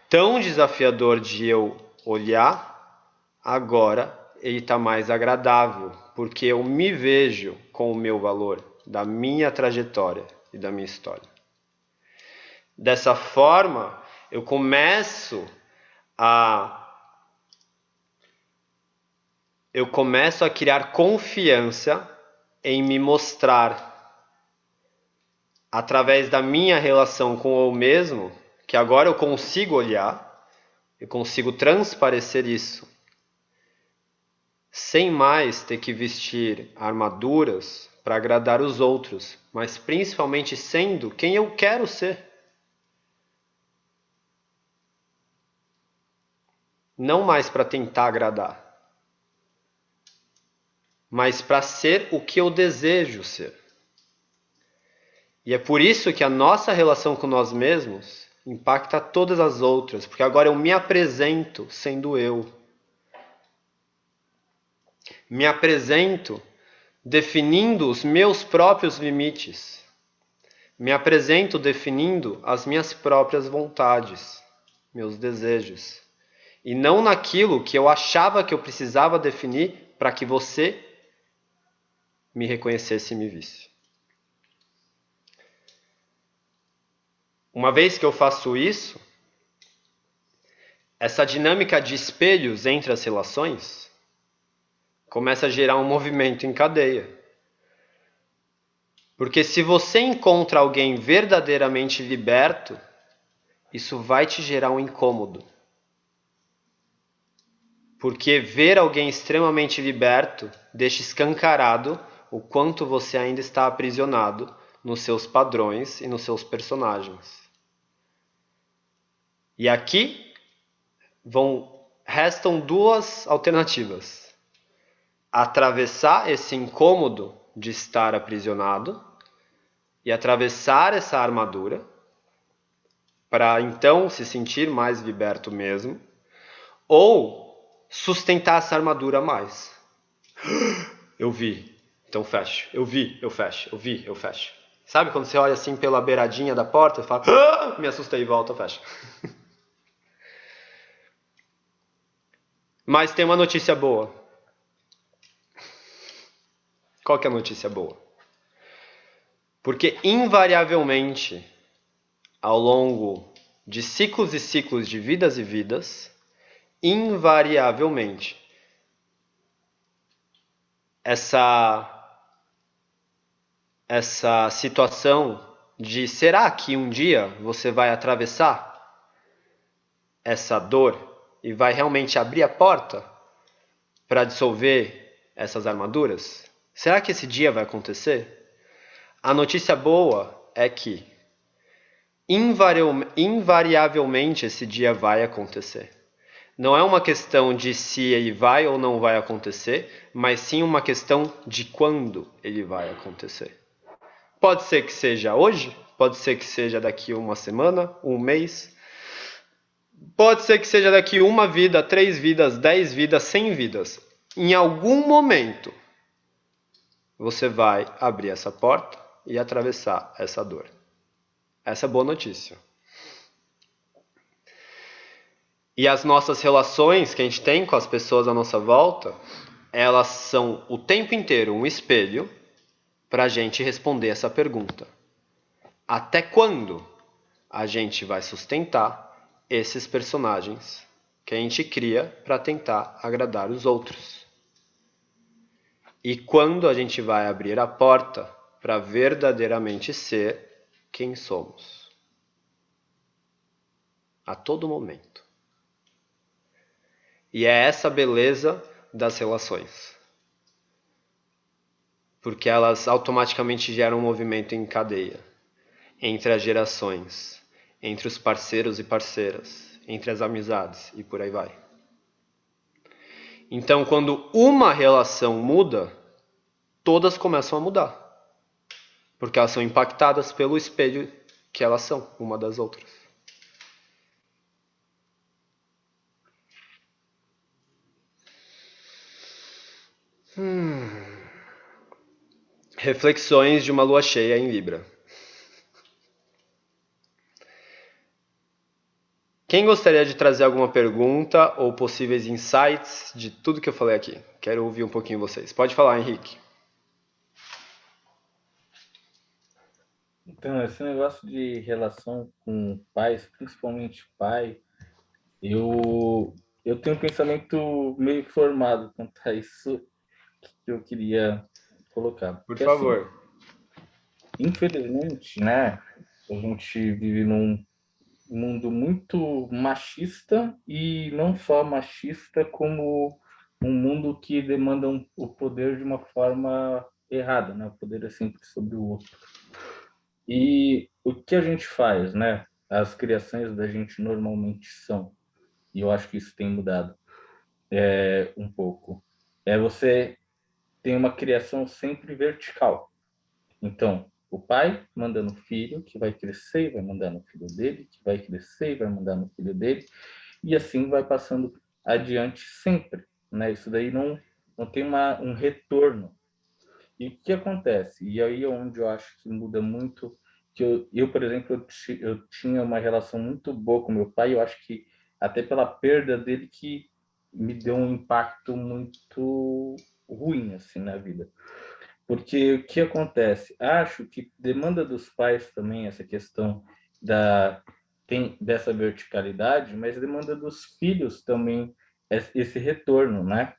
tão desafiador de eu olhar, agora ele está mais agradável, porque eu me vejo com o meu valor, da minha trajetória e da minha história. Dessa forma, eu começo a criar confiança em me mostrar através da minha relação com eu mesmo, que agora eu consigo olhar, eu consigo transparecer isso, sem mais ter que vestir armaduras para agradar os outros, mas principalmente sendo quem eu quero ser. Não mais para tentar agradar, mas para ser o que eu desejo ser. E é por isso que a nossa relação com nós mesmos impacta todas as outras, porque agora eu me apresento sendo eu. Me apresento definindo os meus próprios limites. Me apresento definindo as minhas próprias vontades, meus desejos. E não naquilo que eu achava que eu precisava definir para que você me reconhecesse e me visse. Uma vez que eu faço isso, essa dinâmica de espelhos entre as relações começa a gerar um movimento em cadeia. Porque se você encontra alguém verdadeiramente liberto, isso vai te gerar um incômodo. Porque ver alguém extremamente liberto deixa escancarado o quanto você ainda está aprisionado nos seus padrões e nos seus personagens. E aqui restam duas alternativas. Atravessar esse incômodo de estar aprisionado e atravessar essa armadura para então se sentir mais liberto mesmo, ou sustentar essa armadura mais. Eu vi, então fecho. Eu vi, eu fecho. Eu vi, eu fecho. Sabe quando você olha assim pela beiradinha da porta e fala, me assustei e volta, fecha. Mas tem uma notícia boa. Qual que é a notícia boa? Porque invariavelmente, ao longo de ciclos e ciclos de vidas e vidas, invariavelmente, essa situação de será que um dia você vai atravessar essa dor e vai realmente abrir a porta para dissolver essas armaduras? Será que esse dia vai acontecer? A notícia boa é que invariavelmente esse dia vai acontecer. Não é uma questão de se ele vai ou não vai acontecer, mas sim uma questão de quando ele vai acontecer. Pode ser que seja hoje, pode ser que seja daqui uma semana, um mês, pode ser que seja daqui uma vida, 3 vidas, 10 vidas, 100 vidas. Em algum momento, você vai abrir essa porta e atravessar essa dor. Essa é a boa notícia. E as nossas relações que a gente tem com as pessoas à nossa volta, elas são o tempo inteiro um espelho para a gente responder essa pergunta. Até quando a gente vai sustentar esses personagens que a gente cria para tentar agradar os outros. E quando a gente vai abrir a porta para verdadeiramente ser quem somos? A todo momento. E é essa beleza das relações. Porque elas automaticamente geram um movimento em cadeia. Entre as gerações, entre os parceiros e parceiras, entre as amizades e por aí vai. Então, quando uma relação muda, todas começam a mudar. Porque elas são impactadas pelo espelho que elas são, uma das outras. Reflexões de uma lua cheia em Libra. Quem gostaria de trazer alguma pergunta ou possíveis insights de tudo que eu falei aqui? Quero ouvir um pouquinho vocês. Pode falar, Henrique.
Então, esse negócio de relação com pais, principalmente pai, eu tenho um pensamento meio formado quanto a isso que eu queria colocar.
Por
Porque,
favor.
assim, infelizmente, né, a gente vive num mundo muito machista e não só machista, como um mundo que demanda o poder de uma forma errada, né? O poder é sempre sobre o outro. E o que a gente faz, né? As criações da gente normalmente são, e eu acho que isso tem mudado um pouco, você tem uma criação sempre vertical. Então, o pai manda no filho, que vai crescer e vai mandar no filho dele, que vai crescer e vai mandar no filho dele, e assim vai passando adiante sempre, né? Isso daí não tem um retorno. E o que acontece? E aí é onde eu acho que muda muito, que por exemplo, eu tinha uma relação muito boa com meu pai, eu acho que até pela perda dele que me deu um impacto muito ruim assim na vida. Porque o que acontece? Acho que demanda dos pais também essa questão dessa verticalidade, mas demanda dos filhos também esse retorno, né?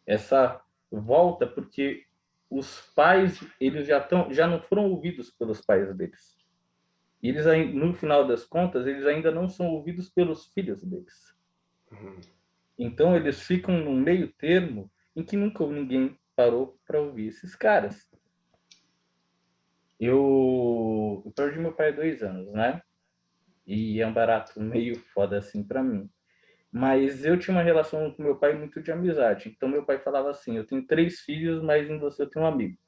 Essa volta, porque os pais eles já não foram ouvidos pelos pais deles. Eles no final das contas eles ainda não são ouvidos pelos filhos deles. Então eles ficam num meio termo em que nunca ninguém parou para ouvir esses caras. Eu perdi meu pai há 2 anos, né? E é um barato meio foda assim para mim. Mas eu tinha uma relação com meu pai muito de amizade. Então meu pai falava assim: eu tenho 3 filhos, mas em você eu tenho um amigo.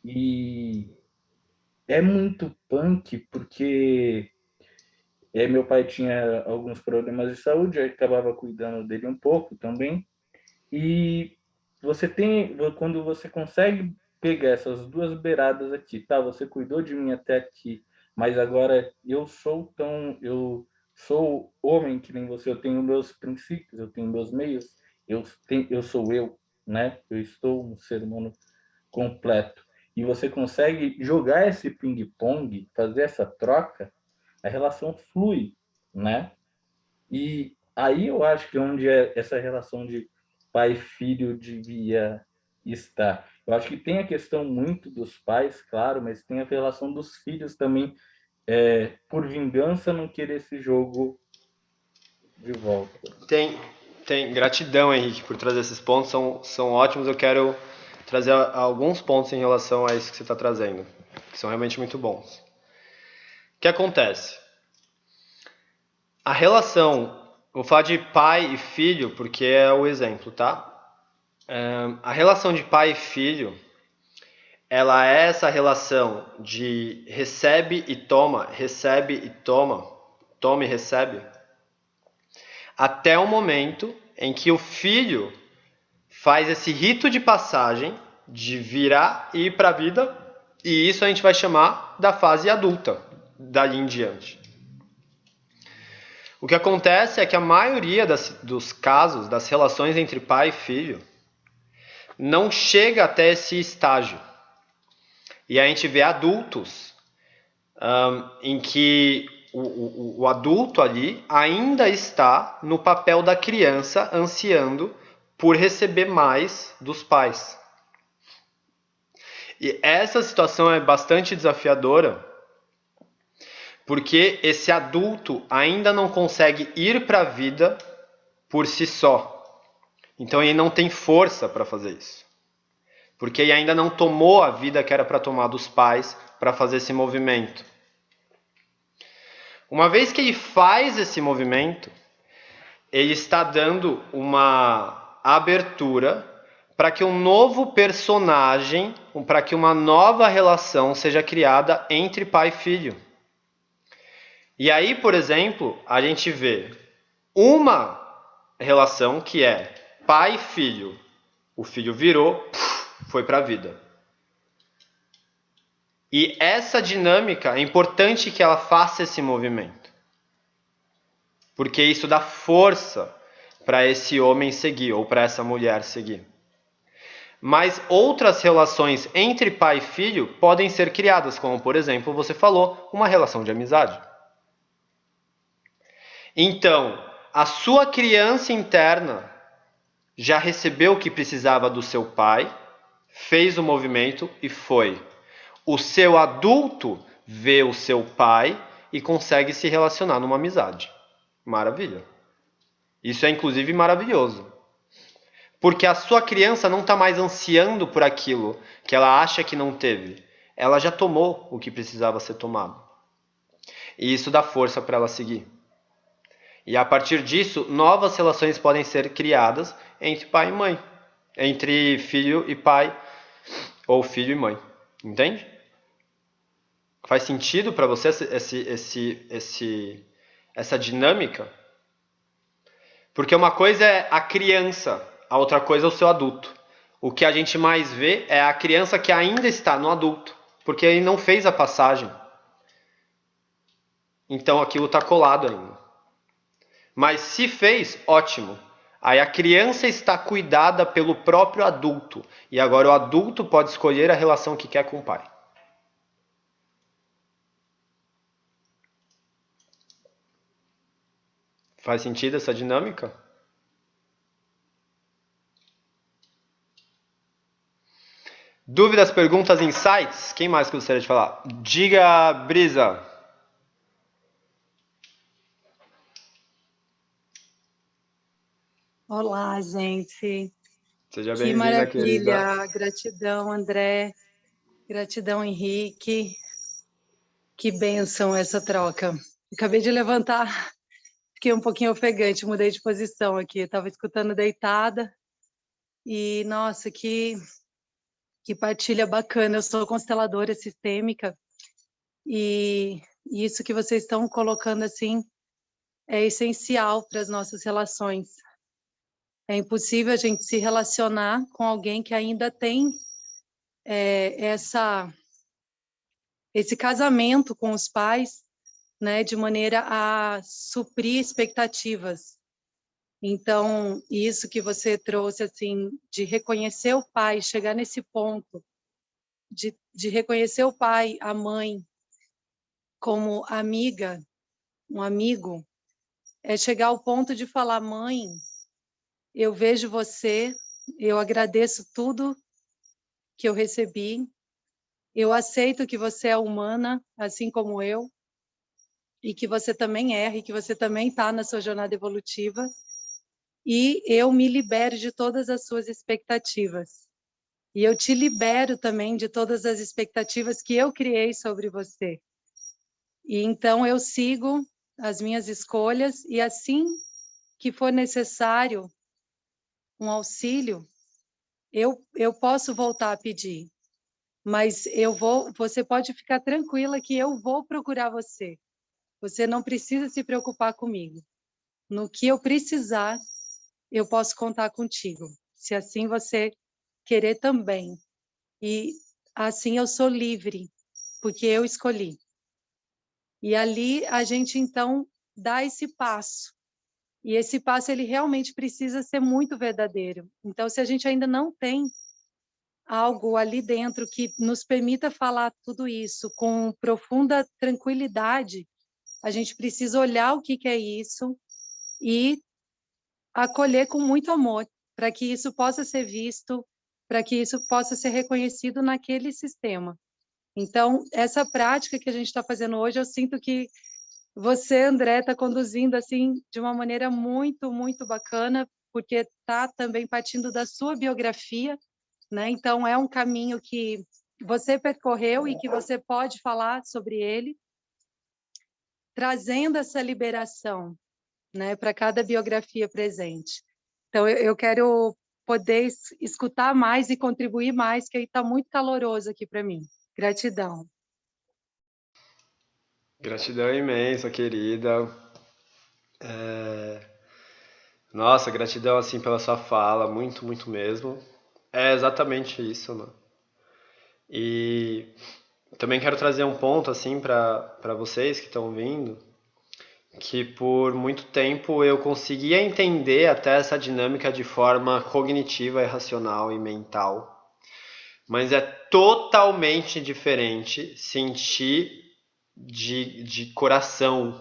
E é muito punk porque meu pai tinha alguns problemas de saúde, eu acabava cuidando dele um pouco também. E quando você consegue pegar essas duas beiradas aqui, tá? Você cuidou de mim até aqui, mas agora eu sou homem que nem você, eu tenho meus princípios, eu tenho meus meios, eu sou eu, né? Eu estou um ser humano completo. E você consegue jogar esse ping-pong, fazer essa troca, a relação flui, né? E aí eu acho que é onde essa relação de pai-filho devia estar. Eu acho que tem a questão muito dos pais, claro, mas tem a relação dos filhos também, por vingança, não querer esse jogo de volta.
Tem gratidão, Henrique, por trazer esses pontos, são ótimos. Eu quero trazer alguns pontos em relação a isso que você está trazendo, que são realmente muito bons. O que acontece? A relação, vou falar de pai e filho porque é o exemplo, tá? A relação de pai e filho, ela é essa relação de recebe e toma, toma e recebe, até o momento em que o filho faz esse rito de passagem de virar e ir para a vida, e isso a gente vai chamar da fase adulta, dali em diante. O que acontece é que a maioria dos casos, das relações entre pai e filho, não chega até esse estágio. E a gente vê adultos em que o adulto ali ainda está no papel da criança, ansiando por receber mais dos pais. E essa situação é bastante desafiadora, porque esse adulto ainda não consegue ir para a vida por si só. Então ele não tem força para fazer isso. Porque ele ainda não tomou a vida que era para tomar dos pais para fazer esse movimento. Uma vez que ele faz esse movimento, ele está dando uma abertura para que um novo personagem, para que uma nova relação seja criada entre pai e filho. E aí, por exemplo, a gente vê uma relação que é pai e filho. O filho virou, foi para a vida. E essa dinâmica, é importante que ela faça esse movimento. Porque isso dá força para esse homem seguir, ou para essa mulher seguir. Mas outras relações entre pai e filho podem ser criadas, como, por exemplo, você falou, uma relação de amizade. Então, a sua criança interna já recebeu o que precisava do seu pai, fez o movimento e foi. O seu adulto vê o seu pai e consegue se relacionar numa amizade. Maravilha. Isso é, inclusive, maravilhoso. Porque a sua criança não está mais ansiando por aquilo que ela acha que não teve. Ela já tomou o que precisava ser tomado. E isso dá força para ela seguir. E a partir disso, novas relações podem ser criadas entre pai e mãe. Entre filho e pai, ou filho e mãe. Entende? Faz sentido para você essa dinâmica? Porque uma coisa é a criança, a outra coisa é o seu adulto. O que a gente mais vê é a criança que ainda está no adulto, porque ele não fez a passagem. Então aquilo está colado ainda. Mas se fez, ótimo. Aí a criança está cuidada pelo próprio adulto. E agora o adulto pode escolher a relação que quer com o pai. Faz sentido essa dinâmica? Dúvidas, perguntas, insights? Quem mais gostaria de falar? Diga, Brisa.
Olá, gente.
Seja
Que
bem-vinda, querida.
maravilha. Gratidão, André. Gratidão, Henrique. Que bênção essa troca. Acabei de levantar, fiquei um pouquinho ofegante, mudei de posição aqui. Estava escutando deitada. E, nossa, que partilha bacana. Eu sou consteladora sistêmica. E isso que vocês estão colocando assim é essencial para as nossas relações. É impossível a gente se relacionar com alguém que ainda tem esse casamento com os pais, né, de maneira a suprir expectativas. Então, isso que você trouxe, assim, de reconhecer o pai, chegar nesse ponto, de reconhecer o pai, a mãe, como amiga, um amigo, é chegar ao ponto de falar, mãe, eu vejo você, eu agradeço tudo que eu recebi, eu aceito que você é humana, assim como eu, e que você também erra, e que você também está na sua jornada evolutiva, e eu me libero de todas as suas expectativas. E eu te libero também de todas as expectativas que eu criei sobre você. E então eu sigo as minhas escolhas, e assim que for necessário um auxílio, eu posso voltar a pedir. Mas você pode ficar tranquila que eu vou procurar você. Você não precisa se preocupar comigo. No que eu precisar, eu posso contar contigo. Se assim você querer também. E assim eu sou livre, porque eu escolhi. E ali a gente então dá esse passo. E esse passo ele realmente precisa ser muito verdadeiro. Então, se a gente ainda não tem algo ali dentro que nos permita falar tudo isso com profunda tranquilidade, a gente precisa olhar o que é isso e acolher com muito amor, para que isso possa ser visto, para que isso possa ser reconhecido naquele sistema. Então, essa prática que a gente está fazendo hoje, eu sinto que você, André, está conduzindo assim de uma maneira muito, muito bacana, porque está também partindo da sua biografia, né? Então, é um caminho que você percorreu e que você pode falar sobre ele, trazendo essa liberação, né, para cada biografia presente. Então, eu quero poder escutar mais e contribuir mais, que aí está muito caloroso aqui para mim. Gratidão.
Gratidão imensa, querida. Nossa, gratidão assim pela sua fala, muito, muito mesmo. É exatamente isso, né? E também quero trazer um ponto assim para vocês que estão ouvindo, que por muito tempo eu conseguia entender até essa dinâmica de forma cognitiva, racional e mental. Mas é totalmente diferente sentir de coração.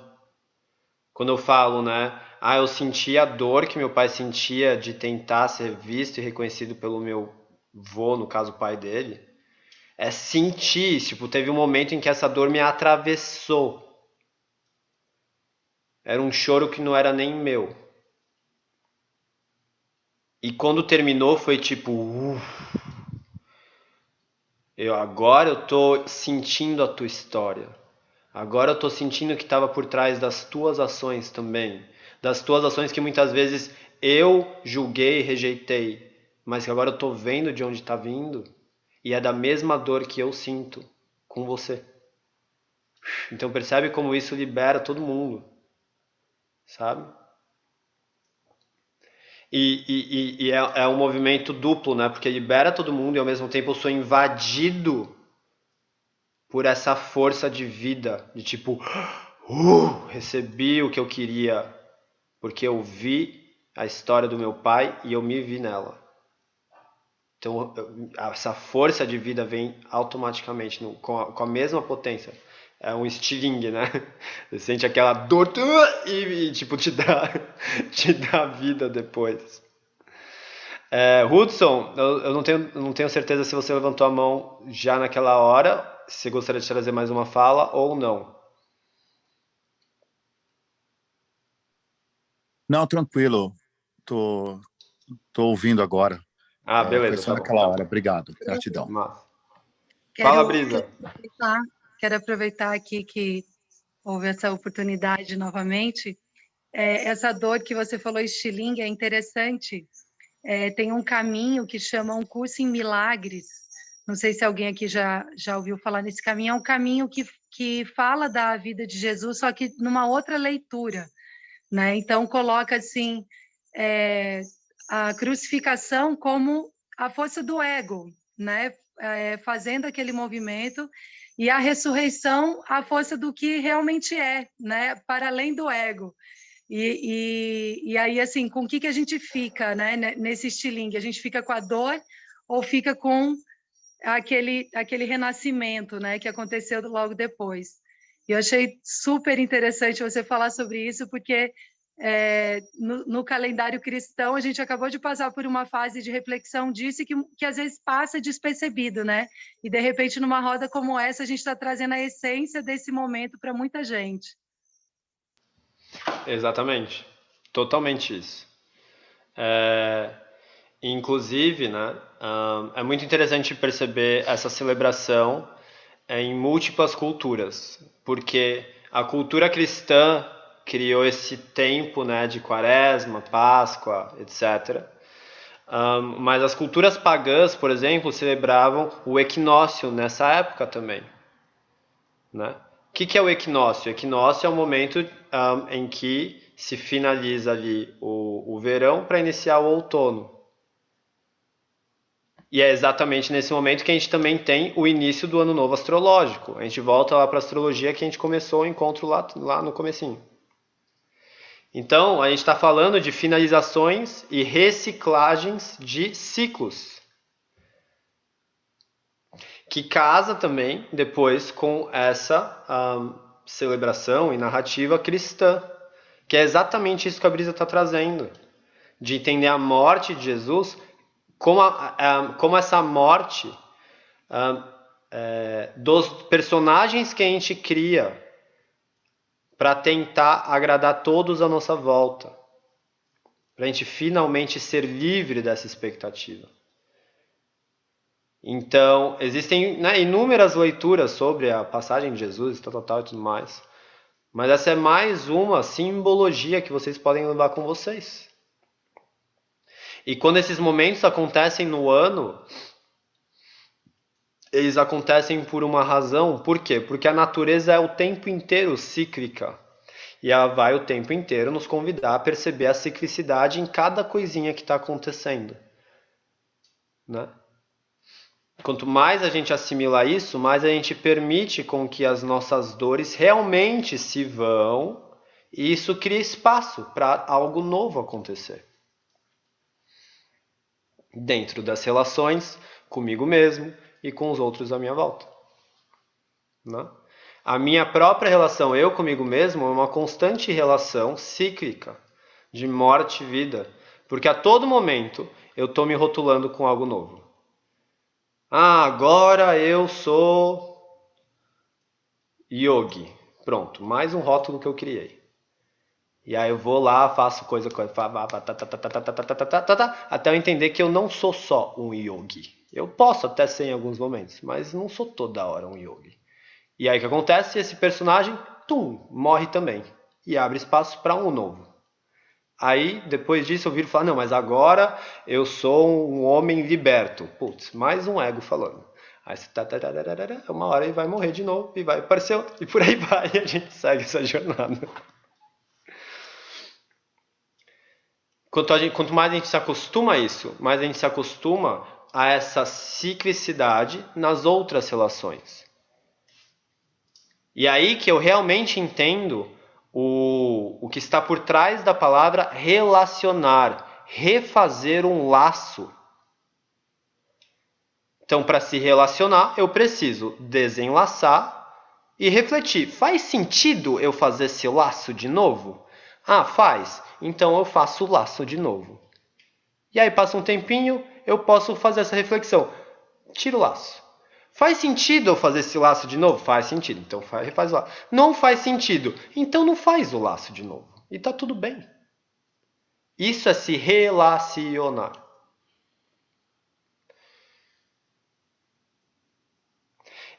Quando eu falo, né? Eu senti a dor que meu pai sentia de tentar ser visto e reconhecido pelo meu vô, no caso o pai dele. É sentir, tipo, teve um momento em que essa dor me atravessou. Era um choro que não era nem meu. E quando terminou foi tipo, agora eu tô sentindo a tua história. Agora eu tô sentindo o que estava por trás das tuas ações também. Das tuas ações que muitas vezes eu julguei e rejeitei. Mas que agora eu tô vendo de onde tá vindo. E é da mesma dor que eu sinto com você. Então percebe como isso libera todo mundo. Sabe? E é um movimento duplo, né? Porque libera todo mundo e ao mesmo tempo eu sou invadido por essa força de vida. De tipo, recebi o que eu queria. Porque eu vi a história do meu pai e eu me vi nela. Então essa força de vida vem automaticamente, com a mesma potência. É um estilingue, né? Você sente aquela dor e tipo, te dá vida depois. Hudson, eu não tenho certeza se você levantou a mão já naquela hora, se gostaria de trazer mais uma fala ou não.
Não, tranquilo. Tô ouvindo agora. Foi
Beleza,
só
tá bom.
naquela hora. Obrigado. Gratidão.
Massa. Fala,
Quero
Brisa.
quero aproveitar aqui que houve essa oportunidade novamente. Essa dor que você falou, estilingue, é interessante. Tem um caminho que chama um curso em milagres. Não sei se alguém aqui já ouviu falar nesse caminho. É um caminho que fala da vida de Jesus, só que numa outra leitura, né? Então, coloca assim, a crucificação como a força do ego, né? Fazendo aquele movimento, e a ressurreição a força do que realmente é, né? Para além do ego. E aí, assim, com o que a gente fica, né? Nesse estilingue? A gente fica com a dor ou fica com aquele renascimento, né? Que aconteceu logo depois. E eu achei super interessante você falar sobre isso, porque no calendário cristão a gente acabou de passar por uma fase de reflexão disso que às vezes passa despercebido, né? E de repente numa roda como essa a gente está trazendo a essência desse momento para muita gente.
Exatamente. Totalmente isso. Inclusive, né, é muito interessante perceber essa celebração em múltiplas culturas, porque a cultura cristã criou esse tempo, né, de Quaresma, Páscoa, etc. Mas as culturas pagãs, por exemplo, celebravam o equinócio nessa época também, né? O que é o equinócio? O equinócio é o momento em que se finaliza ali o verão para iniciar o outono. E é exatamente nesse momento que a gente também tem o início do ano novo astrológico. A gente volta lá para a astrologia que a gente começou o encontro lá no comecinho. Então, a gente está falando de finalizações e reciclagens de ciclos. Que casa também depois com essa celebração e narrativa cristã, que é exatamente isso que a Brisa está trazendo, de entender a morte de Jesus como essa morte dos personagens que a gente cria para tentar agradar todos à nossa volta, para a gente finalmente ser livre dessa expectativa. Então, existem, né, inúmeras leituras sobre a passagem de Jesus, tal e tudo mais. Mas essa é mais uma simbologia que vocês podem levar com vocês. E quando esses momentos acontecem no ano, eles acontecem por uma razão. Por quê? Porque a natureza é o tempo inteiro cíclica. E ela vai o tempo inteiro nos convidar a perceber a ciclicidade em cada coisinha que está acontecendo. Né? Quanto mais a gente assimila isso, mais a gente permite com que as nossas dores realmente se vão, e isso cria espaço para algo novo acontecer. Dentro das relações comigo mesmo e com os outros à minha volta. Né? A minha própria relação, eu comigo mesmo, é uma constante relação cíclica de morte e vida, porque a todo momento eu estou me rotulando com algo novo. Ah, agora eu sou yogi. Pronto, mais um rótulo que eu criei. E aí eu vou lá, faço coisa até eu entender que eu não sou só um yogi. Eu posso até ser em alguns momentos, mas não sou toda hora um yogi. E aí o que acontece? Esse personagem, morre também. E abre espaço para um novo. Aí, depois disso, eu viro falar, não, mas agora eu sou um homem liberto. Putz, mais um ego falando. Aí você uma hora ele vai morrer de novo e vai aparecer outro. E por aí vai, e a gente segue essa jornada. Quanto mais a gente se acostuma a isso, mais a gente se acostuma a essa ciclicidade nas outras relações. E aí que eu realmente entendo o que está por trás da palavra relacionar, refazer um laço. Então, para se relacionar, eu preciso desenlaçar e refletir. Faz sentido eu fazer esse laço de novo? Ah, faz. Então eu faço o laço de novo. E aí passa um tempinho, eu posso fazer essa reflexão. Tira o laço. Faz sentido eu fazer esse laço de novo? Faz sentido. Então refaz o laço. Não faz sentido. Então não faz o laço de novo. E tá tudo bem. Isso é se relacionar.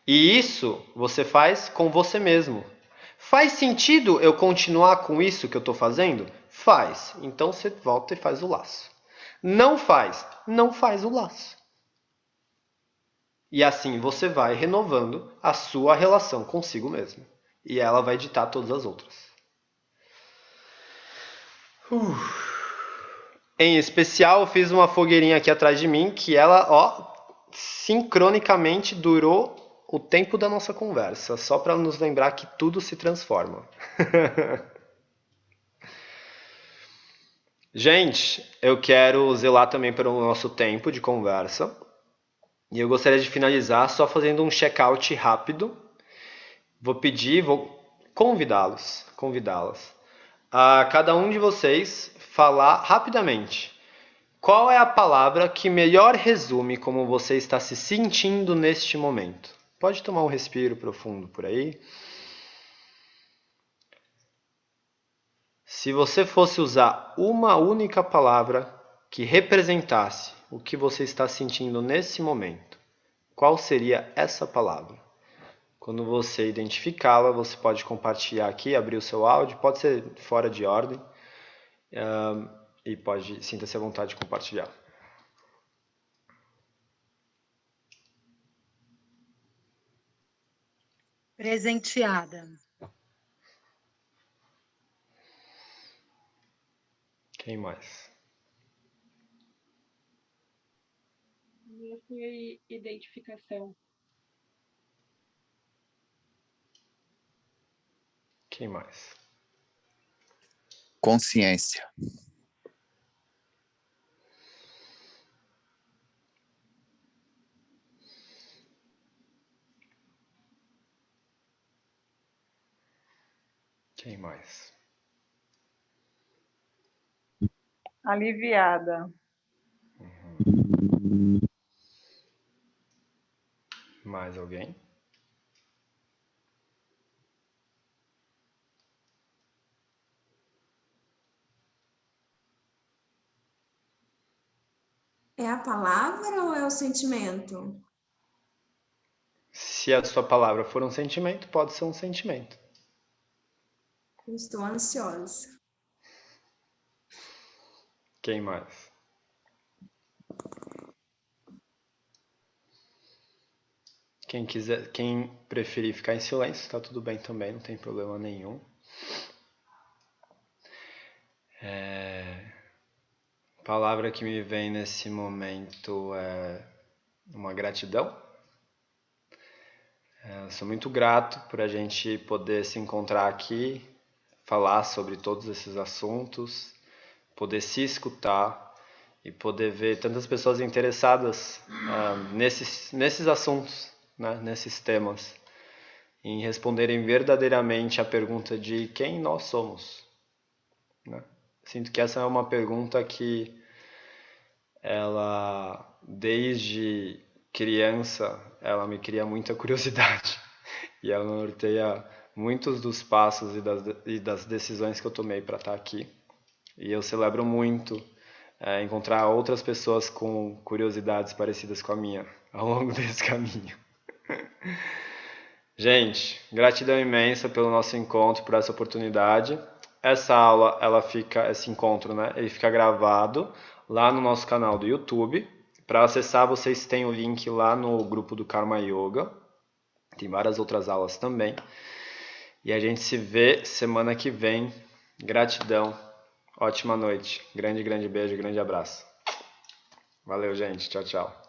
E isso você faz com você mesmo. Faz sentido eu continuar com isso que eu estou fazendo? Faz. Então você volta e faz o laço. Não faz. Não faz o laço. E assim você vai renovando a sua relação consigo mesmo. E ela vai ditar todas as outras. Em especial, eu fiz uma fogueirinha aqui atrás de mim que ela, sincronicamente durou o tempo da nossa conversa. Só para nos lembrar que tudo se transforma. Gente, eu quero zelar também pelo nosso tempo de conversa. E eu gostaria de finalizar só fazendo um check-out rápido. Vou convidá-las a cada um de vocês falar rapidamente qual é a palavra que melhor resume como você está se sentindo neste momento. Pode tomar um respiro profundo por aí. Se você fosse usar uma única palavra que representasse o que você está sentindo nesse momento, qual seria essa palavra? Quando você identificá-la, você pode compartilhar aqui, abrir o seu áudio, pode ser fora de ordem, e sinta-se à vontade de compartilhar.
Presenteada.
Quem mais?
Minha foi identificação.
Quem mais?
Consciência.
mais?
Aliviada.
Mais alguém?
É a palavra ou é o sentimento?
Se a sua palavra for um sentimento, pode ser um sentimento.
Eu estou ansiosa.
Quem mais? Quem quiser, quem preferir ficar em silêncio, tá tudo bem também, não tem problema nenhum. A palavra que me vem nesse momento é uma gratidão. Eu sou muito grato por a gente poder se encontrar aqui, falar sobre todos esses assuntos, poder se escutar e poder ver tantas pessoas interessadas nesses assuntos, né, nesses temas, em responderem verdadeiramente a pergunta de quem nós somos, né? Sinto que essa é uma pergunta que ela, desde criança, ela me cria muita curiosidade e ela norteia muitos dos passos e das decisões que eu tomei para estar aqui. E eu celebro muito encontrar outras pessoas com curiosidades parecidas com a minha ao longo desse caminho. Gente, gratidão imensa pelo nosso encontro, por essa oportunidade. Essa aula, esse encontro, né, ele fica gravado lá no nosso canal do YouTube. Para acessar, vocês têm o link lá no grupo do Karma Yoga. Tem várias outras aulas também. E a gente se vê semana que vem. Gratidão. Ótima noite. Grande beijo, grande abraço. Valeu, gente. Tchau, tchau.